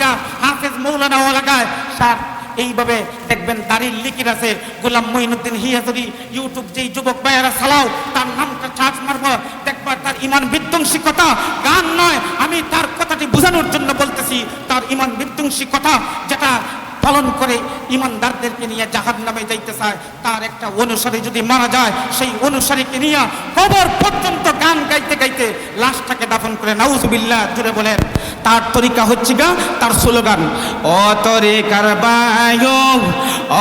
হাফেজ মৌলানা ওয়ালাগায় স্যার। এইভাবে দেখবেন দাড়ির লিকির আছে গোলাম মঈনুদ্দিন হিয়াজুরি। ইউটিউব যেই যুবক ভাইয়েরা চালাও তার নামটা চার্জ মারবো, দেখবা তার ইমান বিধ্বংসী কথা। গান নয়, আমি তার কথাটি বোঝানোর জন্য বলতেছি। তার ইমান বিধ্বংসী কথা যেটা পালন করে ইমানদারদেরকে নিয়ে জাহান্নামে যাইতে চায়, তার একটা অনুসারী যদি মারা যায়, সেই অনুসারীকে নিয়ে কবর পর্যন্ত গান গাইতে গাইতে লাশটাকে দাফন করে, নাউজুবিল্লাহ জুড়ে বলেন। তার তরিকা হচ্ছে গা, তার স্লোগান, অতরে কারবায়ো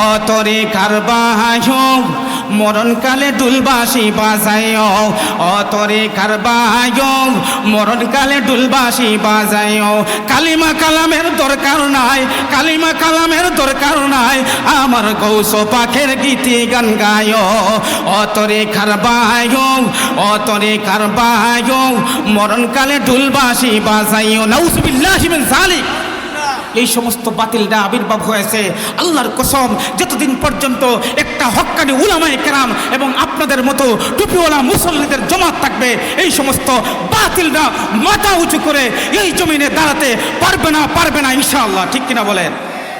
অতরে কারবায়ো মরণকালে ডুলবাসি বাজায়ো, অতরে কারবায়ো মরণকালে ডুলবাসি বাজায়ো। কালিমা কালামের দরকার নাই, কালিমা কালামের দরকার নাই, আমার গৌস পাখের গীতি গান গায়ো। অতরে কারবায়ো অতরে কারবায়ো মরণকালে ডুলবাসি বাজায়ো। নাউজুবিল্লাহি মিন যালিক। এই সমস্ত বাতিলরা আবির্ভাব হয়েছে। আল্লাহর কসম, যতদিন পর্যন্ত একটা হক্কানি উলামায়ে কেরাম এবং আপনাদের মতো টুপিওয়ালা মুসল্লিদের জমাত থাকবে, এই সমস্ত বাতিলরা মাথা উঁচু করে এই জমিনে দাঁড়াতে পারবে না ইনশাআল্লাহ। ঠিক কিনা বলেন?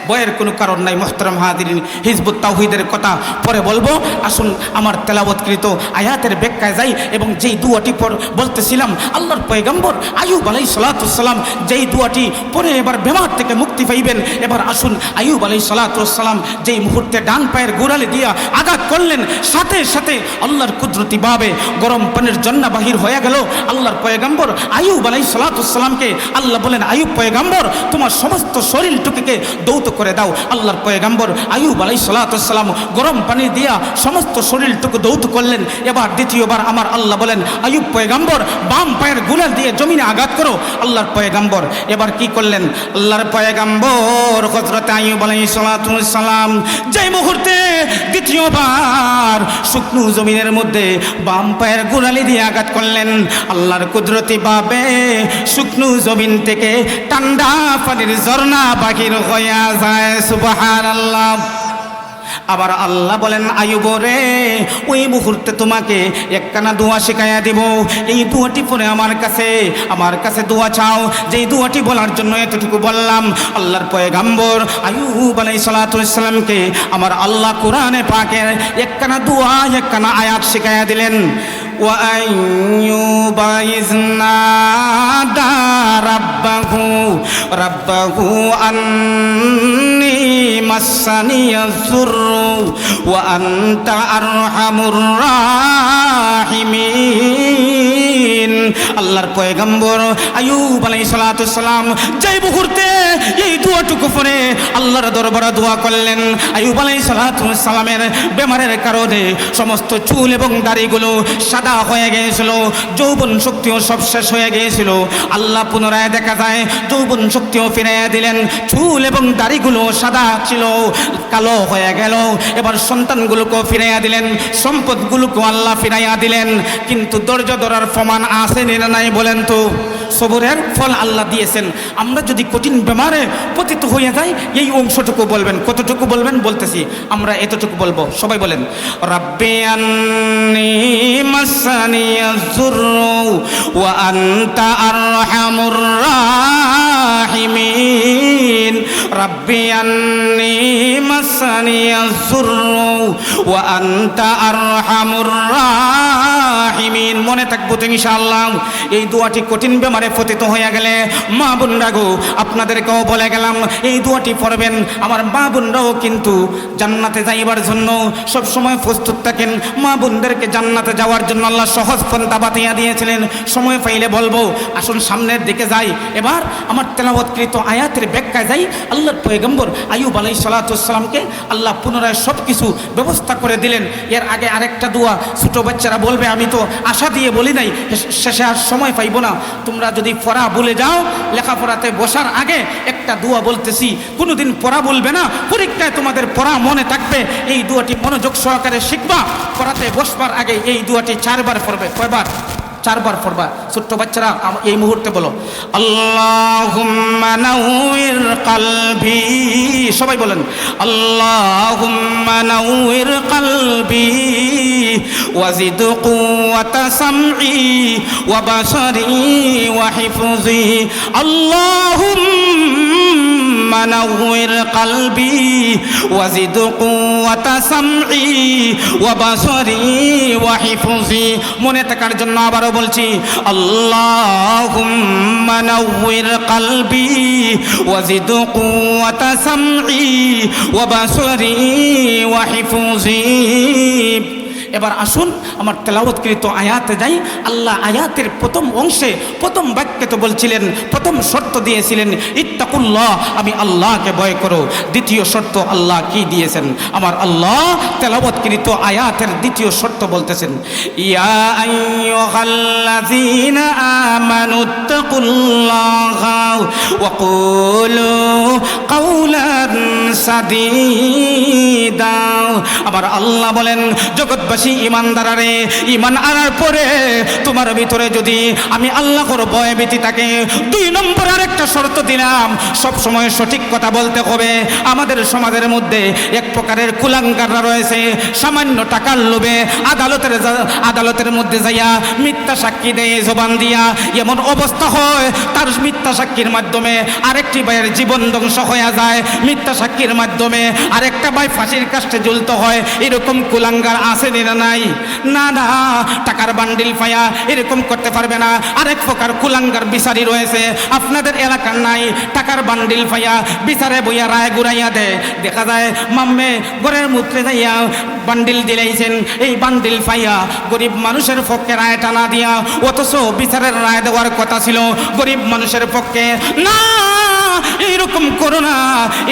বয়ের কোনো কারণ নাই। মুহতারাম হাজিরিন, হিজবুত তাওহীদের কথা পরে বলবো। আসুন আমার তেলাওয়াতকৃত আয়াতের ব্যাখ্যায় যাই এবং যেই দুয়াটি বলতেছিলাম, আল্লাহর পয়গম্বর আইয়ুব আলাইহিস সালাতু ওয়াস সালাম যেই দুয়াটি পরে এবার বেমার থেকে মুক্তি পাইবেন। এবার আসুন, আইয়ুব আলাইহিস সালাতু ওয়াস সালাম যেই মুহূর্তে ডান পায়ের গোড়ালি দিয়া আঘাত করলেন, সাথে সাথে আল্লাহর কুদরতি ভাবে গরম পানির জন্না বাহির হয়ে গেল। আল্লাহর পয়গম্বর আইয়ুব আলাইহিস সালাতু ওয়াস সালামকে আল্লাহ বলেন, আইয়ুব পয়গম্বর, তোমার সমস্ত শরীরটুকুকে দৌত করে দাও। আল্লাহর পয়গম্বর আইয়ুব আলাইহিস সালাতু ওয়াস সালাম গরম পানি দিয়া সমস্ত শরীরটুকু দৌত করলেন। এবার দ্বিতীয়বার আমার আল্লাহ বলেন, আইয়ুব পয়গম্বর, বাম পায়ের গোড়াল দিয়ে জমিনে আঘাত করো। আল্লাহর পয়গম্বর এবার কি করলেন? আল্লাহর পয়গম্বর হযরত আইয়ুব আলাইহিস সালাতু ওয়াস সালাম যেই মুহূর্তে দ্বিতীয়বার শুকনো জমিনের মধ্যে বাম পায়ের গোড়ালি দিয়ে আঘাত করলেন, আল্লাহর কুদরতি ভাবে শুকনো জমিন থেকে ঠান্ডা পানির ঝর্ণা বাহির হইয়া যায়। সুবহানাল্লাহ। আবার আল্লাহ বলেন, আইয়ুব রে, ওই মুহূর্তে তোমাকে একখানা দোয়া শিখাইয়া দিব। এই দোয়াটি পরে আমার কাছে দোয়া চাও। যেই দোয়াটি বলার জন্য এতটুকু বললাম। আল্লাহর পয়গম্বর আইয়ুব আলাইহিস সালাতু ওয়াস সালামকে আমার আল্লাহ কোরআনে পাকের একখানা দোয়া, একখানা আয়াত শিখাইয়া দিলেন। ওয়া আইয়ুবা ইয নাদা রাব্বাহু আন্নী মাসানিয়াজ যুররু ওয়া আনতা আরহামুর রাহিমিন। আল্লাহর পয়গম্বর আইয়ুব আলাইহিস সালাতু ওয়াস সালাম যেই মুহূর্তে এই দোয়াটুকু পড়ে আল্লাহর দরবারে দোয়া করলেন, আইয়ুব আলাইহিস সালাতু ওয়াস সালামের বেমারের কারণে সমস্ত চুল এবং দাড়িগুলো সাদা হয়ে গিয়েছিল, যৌবন শক্তিও সব শেষ হয়ে গিয়েছিল। আল্লাহ পুনরায় দেখা যায় যৌবন শক্তিও ফিরাইয়া দিলেন। চুল এবং দাড়িগুলো সাদা ছিল, কালো হয়ে গেল। এবার সন্তানগুলোকেও ফিরাইয়া দিলেন, সম্পদগুলোকেও আল্লাহ ফিরাইয়া দিলেন। কিন্তু ধৈর্য ধরার প্রমাণ আছে না নাই বলেন তো? সবরের ফল আল্লাহ দিয়েছেন। আমরা যদি কঠিন বেমারে পতিত হয়ে যাই, এই অংশটুকু বলবেন। কতটুকু বলবেন? বলতেছি, আমরা এতটুকু বলবো। সবাই বলেন, রাব্বি আন্নী মাসানিয়াজ যুররু ওয়া আনতা আরহামুর রাহিমিন। রাব্বি আন্নী মাসানিয়াজ যুররু ওয়া আনতা আরহামুর রাহিমিন। মনে থাকবো তো ইনশাআল্লাহ। এই দোয়াটি কঠিন বেমারে পতিত হয়ে গেলে, মা বোনরা গো, আপনাদেরকেও বলে গেলাম, এই দোয়াটি পড়বেন। আমার মা বোনরাও কিন্তু জান্নাতে যাইবার জন্য সব সময় প্রস্তুত থাকেন। মা বোনদেরকে জান্নাতে যাওয়ার জন্য আল্লাহ সহজ পন্থা বাতিয়ে দিয়েছিলেন। সময় পাইলে বলবো। আসুন সামনের দিকে যাই। এবার আমার তেলাওয়াতকৃত আয়াতের ব্যাখ্যায় যাই। আল্লাহর পয়গম্বর আইয়ুব আলাইহিস সালাতু ওয়াস সালামকে আল্লাহ পুনরায় সব কিছু ব্যবস্থা করে দিলেন। এর আগে আরেকটা দোয়া ছোট বাচ্চারা বলবে, আমি তো আশা দিয়ে বলি নাই, শেষে আর সময় পাইব না। তোমরা যদি পড়া ভুলে যাও, লেখাপড়াতে বসার আগে একটা দোয়া বলতেছি, কোনোদিন পড়া বলবে না, পরীক্ষায় তোমাদের পড়া মনে থাকবে। এই দোয়াটি মনোযোগ সহকারে শিখবা। পড়াতে বসবার আগে এই দোয়াটি 4 বার পড়বে। কয়বার? 4 বার পড়বা। ছোট্ট বাচ্চারা এই মুহূর্তে বলো, আল্লাহুম্মা নাওয়ির কলবি। সবাই বলেন, আল্লাহুম্মা নাওয়ির কলবি ওয়াজিদ কুওয়াতা সামঈ ওয়া বাসারি ওয়া হিফজি। আল্লাহুম্মা নাওয়ির কলবি ওয়াজিদ কুওয়াতা সামঈ ওয়া বাসারি ওয়া হিফজি। মনে থাকার জন্য আবার বলছি, আল্লাহুম্মা নাওয়ির কলবি ওয়াজিদ কুওয়াতা সামঈ ওয়া বাসারি ওয়া হিফুজি। এবার আসুন আমার তেলাওয়াতকৃত আয়াতে যাই। আল্লাহ আয়াতের প্রথম অংশে প্রথম বাক্যে তো বলছিলেন, প্রথম শর্ত দিয়েছিলেন ইত্তাকুল্লাহ, আমি আল্লাহকে ভয় করো। দ্বিতীয় শর্ত আল্লাহ কি দিয়েছেন? আমার আল্লাহ তেলাওয়াতকৃত আয়াতের দ্বিতীয় শর্ত বলতেছেন, ইয়া আইয়ুহাল্লাযীনা আমানুত্তাকুল্লাহা ওয়া কুলু কাওলান সাদীদা। আমার আল্লাহ বলেন, জগৎবাসী ইমানদারারে, ইমান আনার পরে তোমার ভিতরে যদি আমি আল্লাহর ভয় ভীতি থাকে, 2 নম্বর আরেকটা শর্ত দিলাম, সব সময় সঠিক কথা বলতে হবে। আমাদের সমাজের মধ্যে এক প্রকারের কুলাঙ্গাররা রয়েছে, সামান্য টাকার লোভে আদালতের মধ্যে যাইয়া মিথ্যা সাক্ষী দেয় জবান দিয়া। এমন অবস্থা হয় তার মিথ্যা সাক্ষীর মাধ্যমে আরেকটি ভাইয়ের জীবন ধ্বংস হয়ে যায়, মিথ্যা সাক্ষীর মাধ্যমে আরেকটা ভাই ফাঁসির কাষ্টে ঝুলতে হয়। এরকম কুলাঙ্গার আছে না নাই? না না, টাকার বান্ডিল পায়া এরকম করতে পারবে না। আরেক প্রকার কুলাঙ্গার বিচারী রয়েছে আপনাদের এলাকার নাই, টাকার বান্ডিল পায়া বিচারে বইয়া রায় ঘুরাইয়া দেয়। দেখা যায় মাম্মে ঘরের মুত্রে যাইয়া বান্ডিল দিলাইছেন, এই বান্ডিল পাইয়া গরিব মানুষের পক্ষে রায় টানা দিয়া, অথচ বিচারের রায় দেওয়ার কথা ছিল গরিব মানুষের পক্ষে। না, এইরকম করো না।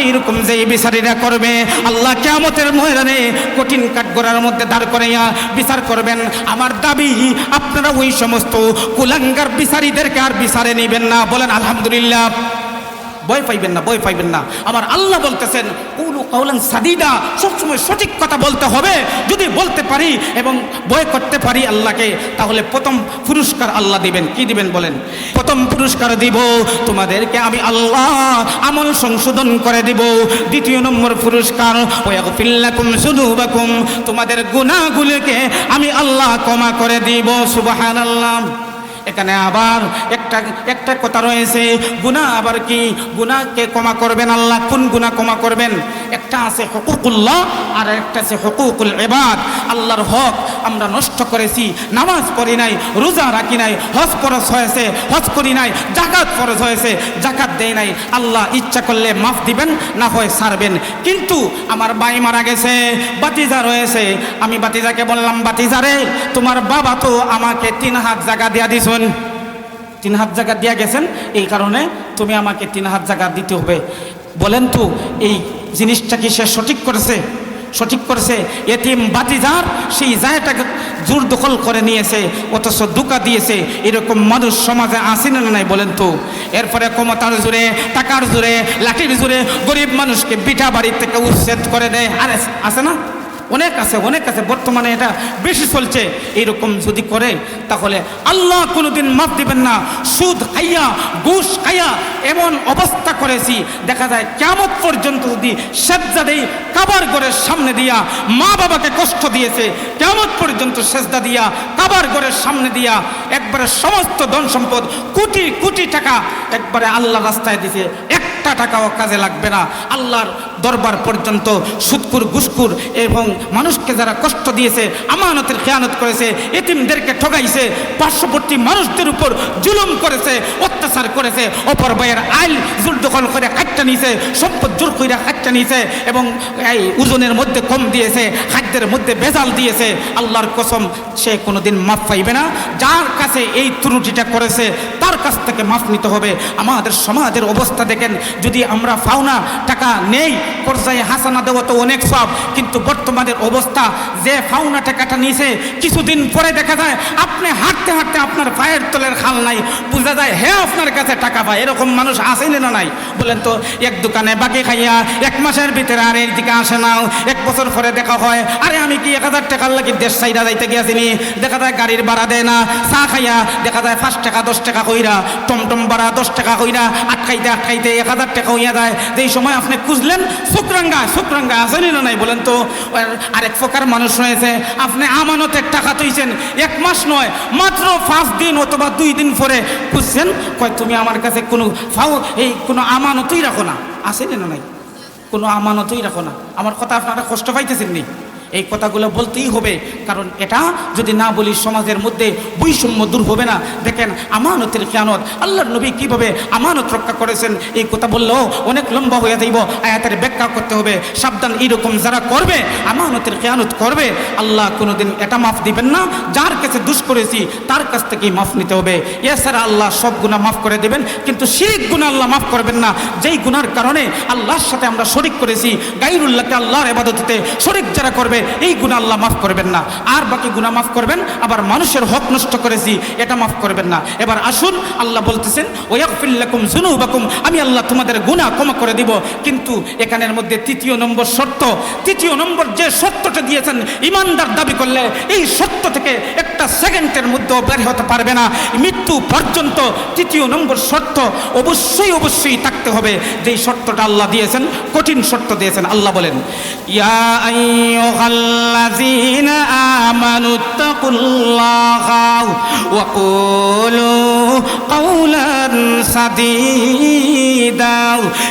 এইরকম যে বিচারীরা করবে, আল্লাহ কিয়ামতের ময়দানে কঠিন কাঠগড়ার মধ্যে দাঁড় করাইয়া বিচার করবেন। আমার দাবি, আপনারা ওই সমস্ত কুলাঙ্গার বিচারীদেরকে আর বিচারে নেবেন না। বলেন আলহামদুলিল্লাহ। ভয় পাইবেন না, ভয় পাইবেন না। আমার আল্লাহ বলতেছেন কুলু কাওলান সাদীদা, সবসময় সঠিক কথা বলতে হবে। যদি বলতে পারি এবং ভয় করতে পারি আল্লাহকে, তাহলে প্রথম পুরস্কার আল্লাহ দিবেন। কি দিবেন বলেন? প্রথম পুরস্কার দিব, তোমাদেরকে আমি আল্লাহ আমল সংশোধন করে দিব। দ্বিতীয় নম্বর পুরস্কার ওয়াগফির লাকুম যুনুবাকুম, তোমাদের গুনাহগুলোকে আমি আল্লাহ ক্ষমা করে দিব। সুবহানাল্লাহ। এখানে আবার একটা কথা রয়েছে, গুনাহ আবার কি? গুনাহকে ক্ষমা করবেন আল্লাহ। কোন গুনাহ ক্ষমা করবেন? একটা আছে হুকুকুল্লাহ আর একটা আছে হুকুকুল ইবাদ। আল্লাহর হক আমরা নষ্ট করেছি, নামাজ পড়ি নাই, রোজা রাখি নাই, হজ ফরজ হয়েছে হজ করি নাই, যাকাত ফরজ হয়েছে যাকাত দেই নাই। আল্লাহ ইচ্ছা করলে মাফ দিবেন, না হয় ছাড়বেন। কিন্তু আমার ভাই মারা গেছে, বাতিজা রয়েছে, আমি বাতিজাকে বললাম, বাতিজারে তোমার বাবা তো আমাকে 3 হাত জায়গা দিয়া দিছ, 3 হাত জায়গা দিয়া গেছেন, এই কারণে তুমি আমাকে 3 হাত জায়গা দিতে হবে। বলেন তো এই জিনিসটা কি সে সঠিক করেছে? সঠিক করেছে? এতিম বাতিজার সেই জায়গাটাকে জোর দখল করে নিয়েছে, অথচ ধোঁকা দিয়েছে। এরকম মানুষ সমাজে আছে না নাই বলেন তো? এরপরে ক্ষমতার জোরে, টাকার জোরে, লাঠির জোরে গরিব মানুষকে বিটা বাড়ি থেকে উচ্ছেদ করে দেয়। আর আছে না? অনেক আছে, অনেক আছে। বর্তমানে এটা বেশি চলছে। এইরকম যদি করে তাহলে আল্লাহ কোনোদিন মাফ দিবেন না। সুদ খাইয়া, ঘুষ খাইয়া এমন অবস্থা করেছি, দেখা যায় কিয়ামত পর্যন্ত যদি সেজদা দেই কাবার ঘরের সামনে দিয়া, মা বাবাকে কষ্ট দিয়েছে, কিয়ামত পর্যন্ত সেজদা দিয়া কাবার ঘরের সামনে দিয়া একবারে সমস্ত ধন সম্পদ, কোটি কোটি টাকা একবারে আল্লাহ রাস্তায় দিয়েছে, একটা টাকাও কাজে লাগবে না। আল্লাহর দরবার পর্যন্ত সুদকুর, ঘুষকুর এবং মানুষকে যারা কষ্ট দিয়েছে, আমানতের খেয়ানত করেছে, এতিমদেরকে ঠগাইছে, পার্শ্ববর্তী মানুষদের উপর জুলুম করেছে, অত্যাচার করেছে, অপর ভাইয়ের আইল জোর দখল করে কাটটা নিয়েছে, সম্পদ জোর করে কাটটা নিয়েছে এবং এই ওজনের মধ্যে কম দিয়েছে, খাদ্যের মধ্যে ভেজাল দিয়েছে, আল্লাহর কসম সে কোনোদিন মাফ পাইবে না। যার কাছে এই ত্রুটিটা করেছে তার কাছ থেকে মাফ নিতে হবে। আমাদের সমাজের অবস্থা দেখেন, যদি আমরা পাওনা টাকা নেই, পর্যায়ে হাসানা দেওয়া তো অনেক সব, কিন্তু বর্তমানের অবস্থা যে পাওনা টাকাটা নিয়েছে কিছুদিন পরে দেখা যায় আপনি হাঁটতে হাঁটতে আপনার পায়ের তলের খাল নাই, বোঝা যায় হে আপনার কাছে টাকা পায়। এরকম মানুষ আসেনি না নাই বলেন তো? এক দোকানে বাকি খাইয়া 1 মাসের ভিতরে আর এর দিকে আসে নাও, 1 বছর পরে দেখা হয়, আরে আমি কি 1000 টাকার লাগি দেশ সাইডা যাইতে গিয়েছিনি, দেখা যায় গাড়ির ভাড়া দেয় না, চা খাইয়া দেখা যায় 5 টাকা 10 টাকা কইরা, টমটম ভাড়া 10 টাকা কইরা, আটকাইতে 1000 টাকা হইয়া যায়। যেই সময় আপনি খুঁজলেন শুক্রাঙ্গা আসেনি না নাই বলেন তো? আরেক প্রকার মানুষ রয়েছে, আপনি আমানতের টাকা তুইছেন 1 মাস নয়, মাত্র 5 দিন অথবা 2 দিন পরে খুঁজছেন, কয় তুমি আমার কাছে কোনো আমানতই রাখো না। আসেনি না নাই? কোনো আমানতই রাখো না। আমার কথা আপনারা কষ্ট পাইতেছেন নি? এই কথাগুলো বলতেই হবে, কারণ এটা যদি না বলি সমাজের মধ্যে বৈষম্য দূর হবে না। দেখেন আমানতের খেয়ানত, আল্লাহর নবী কিভাবে আমানত রক্ষা করেছেন, এই কথা বললেও অনেক লম্বা হয়ে যাইব, আয়াতের ব্যাখ্যা করতে হবে। সাবধান, এইরকম যারা করবে, আমানতের খেয়ানত করবে, আল্লাহ কোনোদিন এটা মাফ দিবেন না। যার কাছে দুষ করেছি তার কাছ থেকেই মাফ নিতে হবে, এছাড়া আল্লাহ সব গুনাহ মাফ করে দেবেন, কিন্তু শিরক গুনাহ আল্লাহ মাফ করবেন না। যেই গুনার কারণে আল্লাহর সাথে আমরা শরীক করেছি, গায়রুল্লাহকে আল্লাহর ইবাদতে শরীক যারা করবে, এই গুনাহ আল্লাহ মাফ করবেন না। আর বাকি গুনাহ মাফ করবেন, আবার মানুষের হক নষ্ট করেছি, এটা মাফ করবেন না। এবার আসুন, আল্লাহ বলতেছেন ওয়াগফির লাকুম যুনুবাকুম, আমি আল্লাহ তোমাদের গুনাহ ক্ষমা করে দিব। কিন্তু এখানের মধ্যে তৃতীয় নম্বর শর্ত, তৃতীয় নম্বর যে শর্তটা দিয়েছেন, ইমানদার দাবি করলে এই শর্ত থেকে একটা সেকেন্ডের মধ্যে বের হতে পারবে না, মৃত্যু পর্যন্ত। তৃতীয় নম্বর শর্ত অবশ্যই অবশ্যই থাকতে হবে, যেই শর্তটা আল্লাহ দিয়েছেন, কঠিন শর্ত দিয়েছেন। আল্লাহ বলেন ইয়া আইয়ুহাল্লাযীনা আমানুত্তাকুল্লাহা ওয়া কুলু কাওলান সাদীদা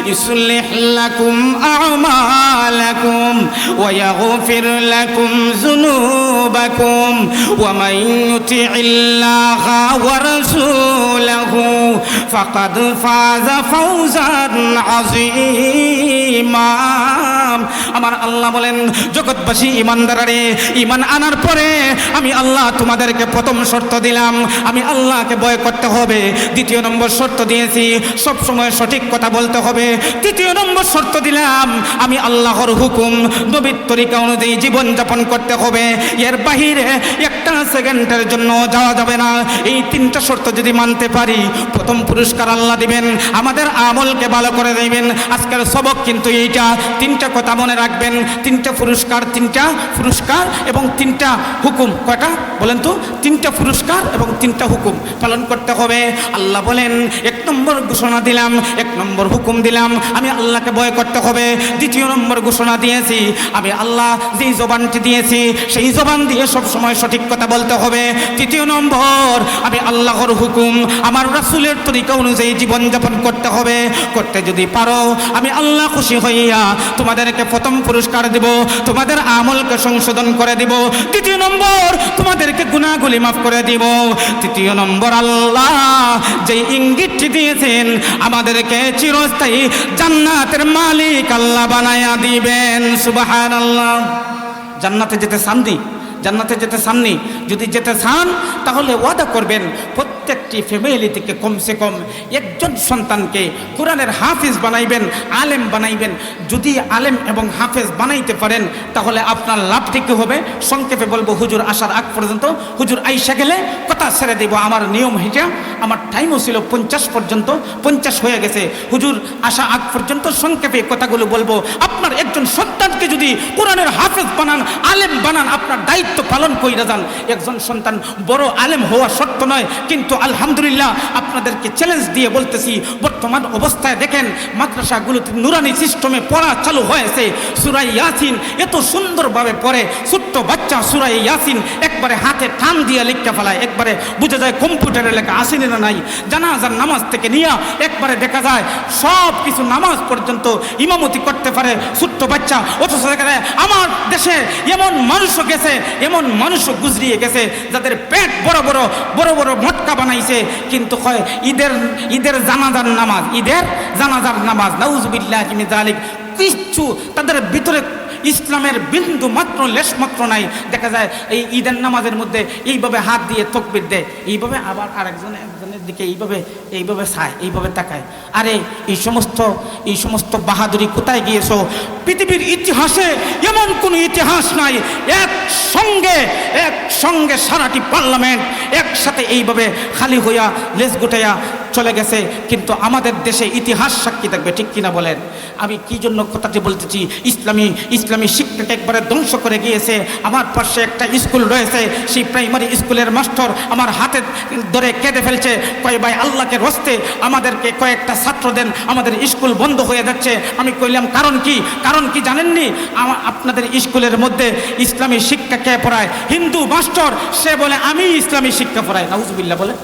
ইউসলিহ লাকুম আ'মালাকুম ওয়া ইয়াগফির লাকুম যুনুবাকুম ওয়া মান ইউতি'িল্লাহা ওয়া রাসূলাহু ফাকাদ ফাযা ফাওজান আযীমা। আমার আল্লাহ বলেন, জগৎবাসী ইমানদাররে, ইমান আনার পরে আমি আল্লাহ তোমাদেরকে প্রথম শর্ত দিলাম, আমি আল্লাহকে ভয় করতে হবে। দ্বিতীয় নম্বর শর্ত দিয়েছি, সব সময় সঠিক কথা বলতে হবে। তৃতীয় নম্বর শর্ত দিলাম, আমি আল্লাহর হুকুম নবীর তরিকা অনুযায়ী জীবন যাপন করতে হবে, এর বাহিরে একটা সেকেন্ডের জন্য যাওয়া যাবে না। এই তিনটা শর্ত যদি মানতে পারি, প্রথম পুরস্কার আল্লাহ দিবেন, আমাদের আমলকে ভালো করে দিবেন। আজকের সবক কিন্তু এইটা, তিনটা কথা মনে রাখবেন, তিনটা পুরস্কার এবং তিনটা হুকুম। কয়টা বলেন তো? তিনটা পুরস্কার এবং তিনটা হুকুম পালন করতে হবে। আল্লাহ বলেন, এক নম্বর ঘোষণা দিলাম, এক নম্বর হুকুম দিলাম, আমি আল্লাহকে ভয় করতে হবে। দ্বিতীয় নম্বর ঘোষণা দিয়েছি, আমি আল্লাহ যেই জবানটি দিয়েছি সেই জবান দিয়ে সব সময় সঠিক কথা বলতে হবে। তৃতীয় নম্বর, আমি আল্লাহর হুকুম আমার রাসূলের তরিকা অনুযায়ী জীবনযাপন করতে হবে। করতে যদি পারো, আমি আল্লাহ খুশি হইয়া তোমাদেরকে প্রথম পুরস্কার দেব, তোমাদের আমলকে সংশোধন করে দিব। তৃতীয় নম্বর, তোমাদেরকে গুনাহগুলি মাফ করে দিব। তৃতীয় নম্বর, আল্লাহ যেই ইঙ্গিতটি দিয়েছেন, আমাদেরকে চিরস্থায়ী জান্নাতের মালিক আল্লাহ বানায়া দিবেন। সুবহানাল্লাহ। জান্নাতে যেতে চাননি? জান্নাতে যেতে চাননি? যদি যেতে চান তাহলে ওয়াদা করবেন, প্রত্যেকটি ফ্যামিলি থেকে কমসে কম একজন সন্তানকে কোরআনের হাফিজ বানাইবেন, আলেম বানাইবেন। যদি আলেম এবং হাফেজ বানাইতে পারেন তাহলে আপনার লাভটি কী হবে? সংক্ষেপে বলবো, হুজুর আসার আগ পর্যন্ত, হুজুর আইসা গেলে কথা ছেড়ে দেব। আমার নিয়ম হিটা, আমার টাইমও ছিল 50 পর্যন্ত, 50 হয়ে গেছে। হুজুর আসা আগ পর্যন্ত সংক্ষেপে কথাগুলো বলবো। আপনার একজন সন্তানকে যদি কোরআনের হাফেজ বানান, আলেম বানান, আপনার দায়িত্ব পালন কইরা যান। একজন সন্তান বড় আলেম হওয়া শর্ত নয়, কিন্তু আলহামদুলিল্লাহ আপনাদেরকে চ্যালেঞ্জ দিয়ে বলতেছি, বর্তমান অবস্থায় দেখেন মাদ্রাসাগুলোতে নুরানি সিস্টেমে পড়া চালু হয়েছে। সূরা ইয়াসিন এত সুন্দরভাবে পড়ে, ছোট্ট বাচ্চা সূরা ইয়াসিন একবারে হাতে টান দিয়ে লিখতে ফেলায়, একবারে বুঝে যায় কম্পিউটারে লেখা আসেনি না নাই। জানাজার নামাজ থেকে নিয়ে একবারে দেখা যায় সব কিছু নামাজ পর্যন্ত ইমামতি করতে পারে ছোট্ট বাচ্চা। অথচ দেখা যায় আমার দেশে এমন মানুষও গেছে, এমন মানুষও গুজরিয়ে গেছে যাদের পেট বড় বড় বড় বড় মটকা বানাইছে, কিন্তু কয় ঈদের জানাজার নামাজ, ঈদের জানাজার নামাজ। নাউজুবিল্লাহি মিন যালিক। কিচ্ছু তাদের ভিতরে ইসলামের বিন্দু মাত্র লেশ মাত্র নাই। দেখা যায় এই ঈদের নামাজের মধ্যে এইভাবে হাত দিয়ে তাকবীর দেয়, এইভাবে আবার একজনের দিকে এইভাবে চায়, এইভাবে তাকায়। আরে এই সমস্ত বাহাদুরি কোথায় গিয়েছো? পৃথিবীর ইতিহাসে এমন কোনো ইতিহাস নাই একসঙ্গে সারাটি পার্লামেন্ট একসাথে এইভাবে খালি হইয়া লেজ গুটাইয়া চলে গেছে। কিন্তু আমাদের দেশে ইতিহাস সাক্ষী থাকবে, ঠিক কিনা বলেন? আমি কি জন্য কথাটি বলতেছি, ইসলামী শিক্ষাকে একবারে ধ্বংস করে গিয়েছে। আমার পাশে একটা স্কুল রয়েছে, সেই প্রাইমারি স্কুলের মাস্টার আমার হাতে ধরে কেঁদে ফেলছে, কয় ভাই আল্লাহকে রস্তে আমাদেরকে কয়েকটা ছাত্র দেন, আমাদের স্কুল বন্ধ হয়ে যাচ্ছে। আমি কইলাম কারণ কি জানেননি? আপনাদের স্কুলের মধ্যে ইসলামী শিক্ষা কে পড়ায়? হিন্দু মাস্টার, সে বলে আমি ইসলামী শিক্ষা পড়াই। নাউজুবিল্লাহ বলে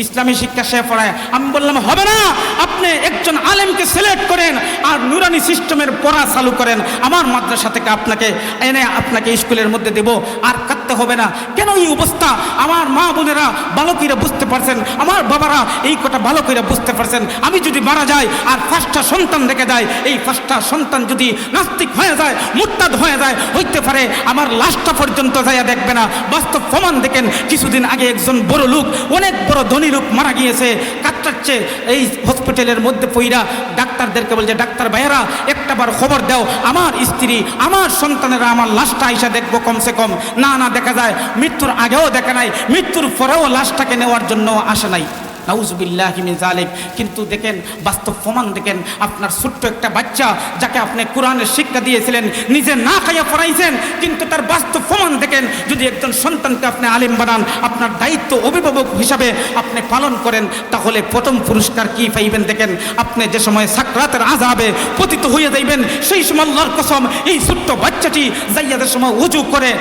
ইসলামী শিক্ষা সে পড়ায়। আমি বললাম হবে না, আপনি একজন আলেমকে সিলেক্ট করেন আর নুরানি সিস্টেমের পড়া চালু করেন, আমার মাদ্রাসা থেকে আপনাকে এনে আপনাকে স্কুলের মধ্যে দেব, আর কাঁদতে হবে না। কেন এই অবস্থা? আমার মা বোনেরা ভালো করে বুঝতে পারছেন, আমার বাবারা এই কথা ভালো করে বুঝতে পারছেন। আমি যদি মারা যাই আর 5টা সন্তান রেখে যায়, এই 5টা সন্তান যদি নাস্তিক হয়ে যায়, মুরতাদ হয়ে যায়, হইতে পারে আমার লাশটা পর্যন্ত যাইয়া দেখবে না। বাস্তব প্রমাণ দেখেন, কিছুদিন আগে একজন বড় লোক, অনেক বড় ধনী লোক মারা গিয়েছে, কাটটাচ্ছে এই হসপিটালের মধ্যে পইরা ডাক্তারদেরকে বলছে, ডাক্তার ভাইয়েরা একটাবার খবর দাও, আমার স্ত্রী আমার সন্তানেরা আমার লাশটা আইসা দেখবো কমসে কম। না না, দেখা যায় মৃত্যুর আগেও দেখা নাই, মৃত্যুর পরেও লাশটাকে নেওয়ার জন্য আসে নাই। নাউজুবিল্লাহি মিন যালিক। কিন্তু দেখেন বাস্তব প্রমাণ দেখেন, আপনার ছোট্ট একটা বাচ্চা যাকে আপনি কোরআনের শিক্ষা দিয়েছিলেন, নিজে না খাইয়া পড়াইছেন, কিন্তু তার বাস্তব প্রমাণ দেখেন। যদি একজন সন্তানকে আপনি আলেম বানান, আপনার দায়িত্ব অভিভাবক হিসাবে আপনি পালন করেন, তাহলে প্রথম পুরস্কার কি পাইবেন দেখেন। আপনি যে সময় সাকরাতের আযাবে পতিত হয়ে যাইবেন, সেই সময় আল্লাহর কসম, এই ছোট্ট বাচ্চাটি যাইয়া যে সময় ওযু করে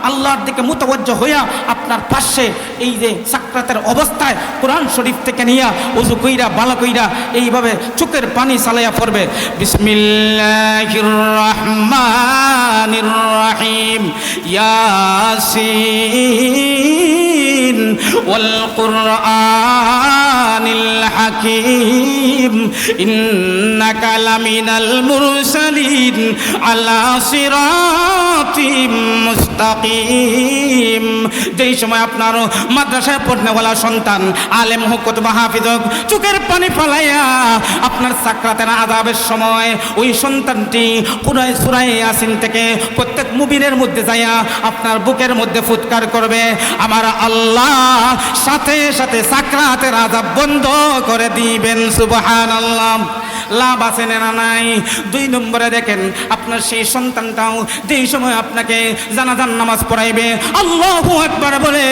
আল্লাহর দিকে মুতাওয়াজ্জহ হইয়া আপনার পাশে এই যে সাকরাতের অবস্থায় কোরআন শরীফ থেকে নিয়া ওযু কইরা ভালো কইরা এইভাবে চোখের পানি চালাইয়া পড়বে। বিসমিল্লাহির রহমানির রহিম, ইয়াসিন ওয়াল কুরআনিল হাকীম, ইন্নাকা লামিনাল মুরসালিন আলা সিরাতিম মুস্তাকিম। যেই সময় আপনার মাদ্রাসায় পড়নেওয়ালা সন্তান আলেম হোক অথবা হাফিজ হোক, চোখের পানি ফালাইয়া আপনার সাকরাতের আযাবের সময় ওই সন্তানটি সূরা ইয়াসিন থেকে প্রত্যেক মুমিনের মধ্যে যাইয়া আপনার বুকের মধ্যে ফুৎকার করবে, আমার আল্লাহ সাথে সাথে সাকরাতের আযাব বন্ধ করে দিবেন। সুবহানাল্লাহ। লাভ আছে না নাই? 2 নম্বরে দেখেন, আপনার সেই সন্তানটাও যেই সময় আপনাকে জানাজার নামাজ পড়াইবে, আল্লাহু আকবার বলে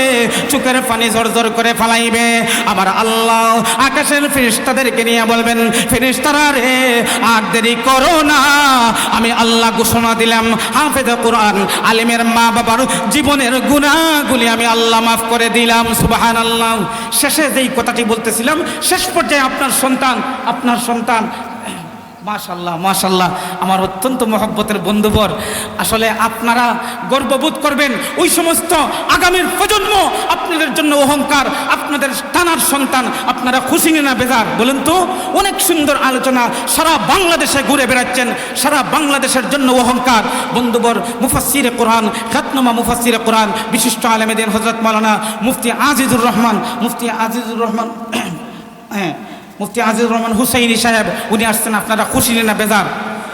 চোখের পানি ঝরঝর করে ফালাইবে, আমার আল্লাহ আকাশের ফেরেশতাদেরকে নিয়ে বলবেন, ফেরেশতারা রে আর দেরি করো না, আমি আল্লাহ ঘোষণা দিলাম হাফেজ কোরআন আলেমের মা বাবার জীবনের গুনাহগুলি আমি আল্লাহ মাফ করে দিলাম। সুবহানাল্লাহ। শেষে যেই কথাটি বলতেছিলাম, শেষ পর্যায়ে আপনার সন্তান মাশাআল্লাহ মাশাআল্লাহ, আমার অত্যন্ত মহব্বতের বন্ধুবর, আসলে আপনারা গর্ববোধ করবেন। ওই সমস্ত আগামীর প্রজন্ম আপনাদের জন্য অহংকার, আপনাদের টানার সন্তান, আপনারা খুশি না বেজার বলেন তো? অনেক সুন্দর আলোচনা, সারা বাংলাদেশে ঘুরে বেড়াচ্ছেন, সারা বাংলাদেশের জন্য অহংকার। বন্ধুবর, মুফাসসিরে কোরআন, খ্যাতনামা মুফাসসিরে কোরআন, বিশিষ্ট আলেমে দ্বীন হযরত মাওলানা মুফতি আজিজুর রহমান মুফতি আজিজুর রহমান হুসাইনি সাহেব, উনি আসছেন। আপনারা খুশি না বেজার?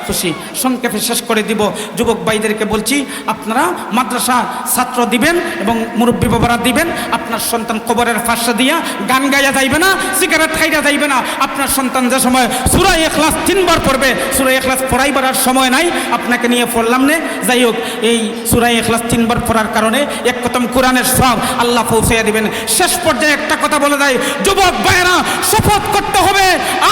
খুশি। সংক্ষেপে শেষ করে দিব। যুবক ভাইদেরকে বলছি, আপনারা মাদ্রাসা ছাত্র দিবেন এবং মুরব্বী বাবারা দিবেন। আপনার সন্তান কবরের পাশে দিয়া গান গাইয়া যাইবে না, সিগারেট খাইয়া যাইবে না। আপনার সন্তান যে সময় সূরা ইখলাস 3 বার পড়বে, সূরা ইখলাস পড়াইবার আর সময় নাই, আপনাকে নিয়ে পড়লাম না। যাই হোক, এই সূরা ইখলাস 3 বার পড়ার কারণে এক খতম কোরআনের সওয়াব আল্লাহ পৌঁছাইয়া দিবেন। শেষ পর্যায়ে একটা কথা বলে যায়, যুবক ভাইয়েরা শপথ করতে হবে,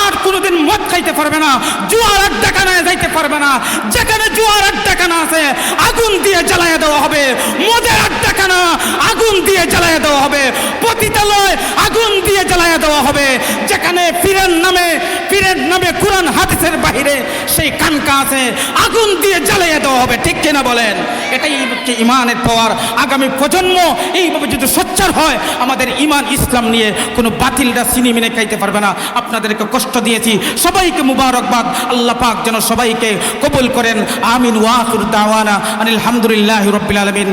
আর কোনোদিন মদ খাইতে পারবে না, জুয়ার আড্ডা কানায় যাইতে পারবে না। যেখানে জুয়ার আড্ডা কানা আছে আগুন দিয়ে জ্বালাইয়া দেওয়া হবে, মদের আড্ডা কানা আগুন দিয়ে জ্বালাইয়া দেওয়া হবে, পতিতালয় আগুন দিয়ে জ্বালাইয়া দেওয়া হবে। যেখানে পীরের নামে কোরআন হাদিসের বাহিরে সেই কানকা আছে, আগুন দিয়ে জ্বালাইয়া দেওয়া হবে। ঠিক কিনা বলেন? এটাই হচ্ছে ইমানের পাওয়ার। আগামী প্রজন্ম এইভাবে যদি সোচ্চার হয়, আমাদের ইমান ইসলাম নিয়ে কোনো বাতিলরা চিনি খাইতে পারবে না। আপনাদেরকে কষ্ট দিয়েছি, সবাইকে মুবারকবাদ। আল্লাহ পাক যেন সবাইকে কবুল করেন। আমিন। ওয়া আখিরু দাওয়ানা আনিল হামদুলিল্লাহি রাব্বিল আলামিন।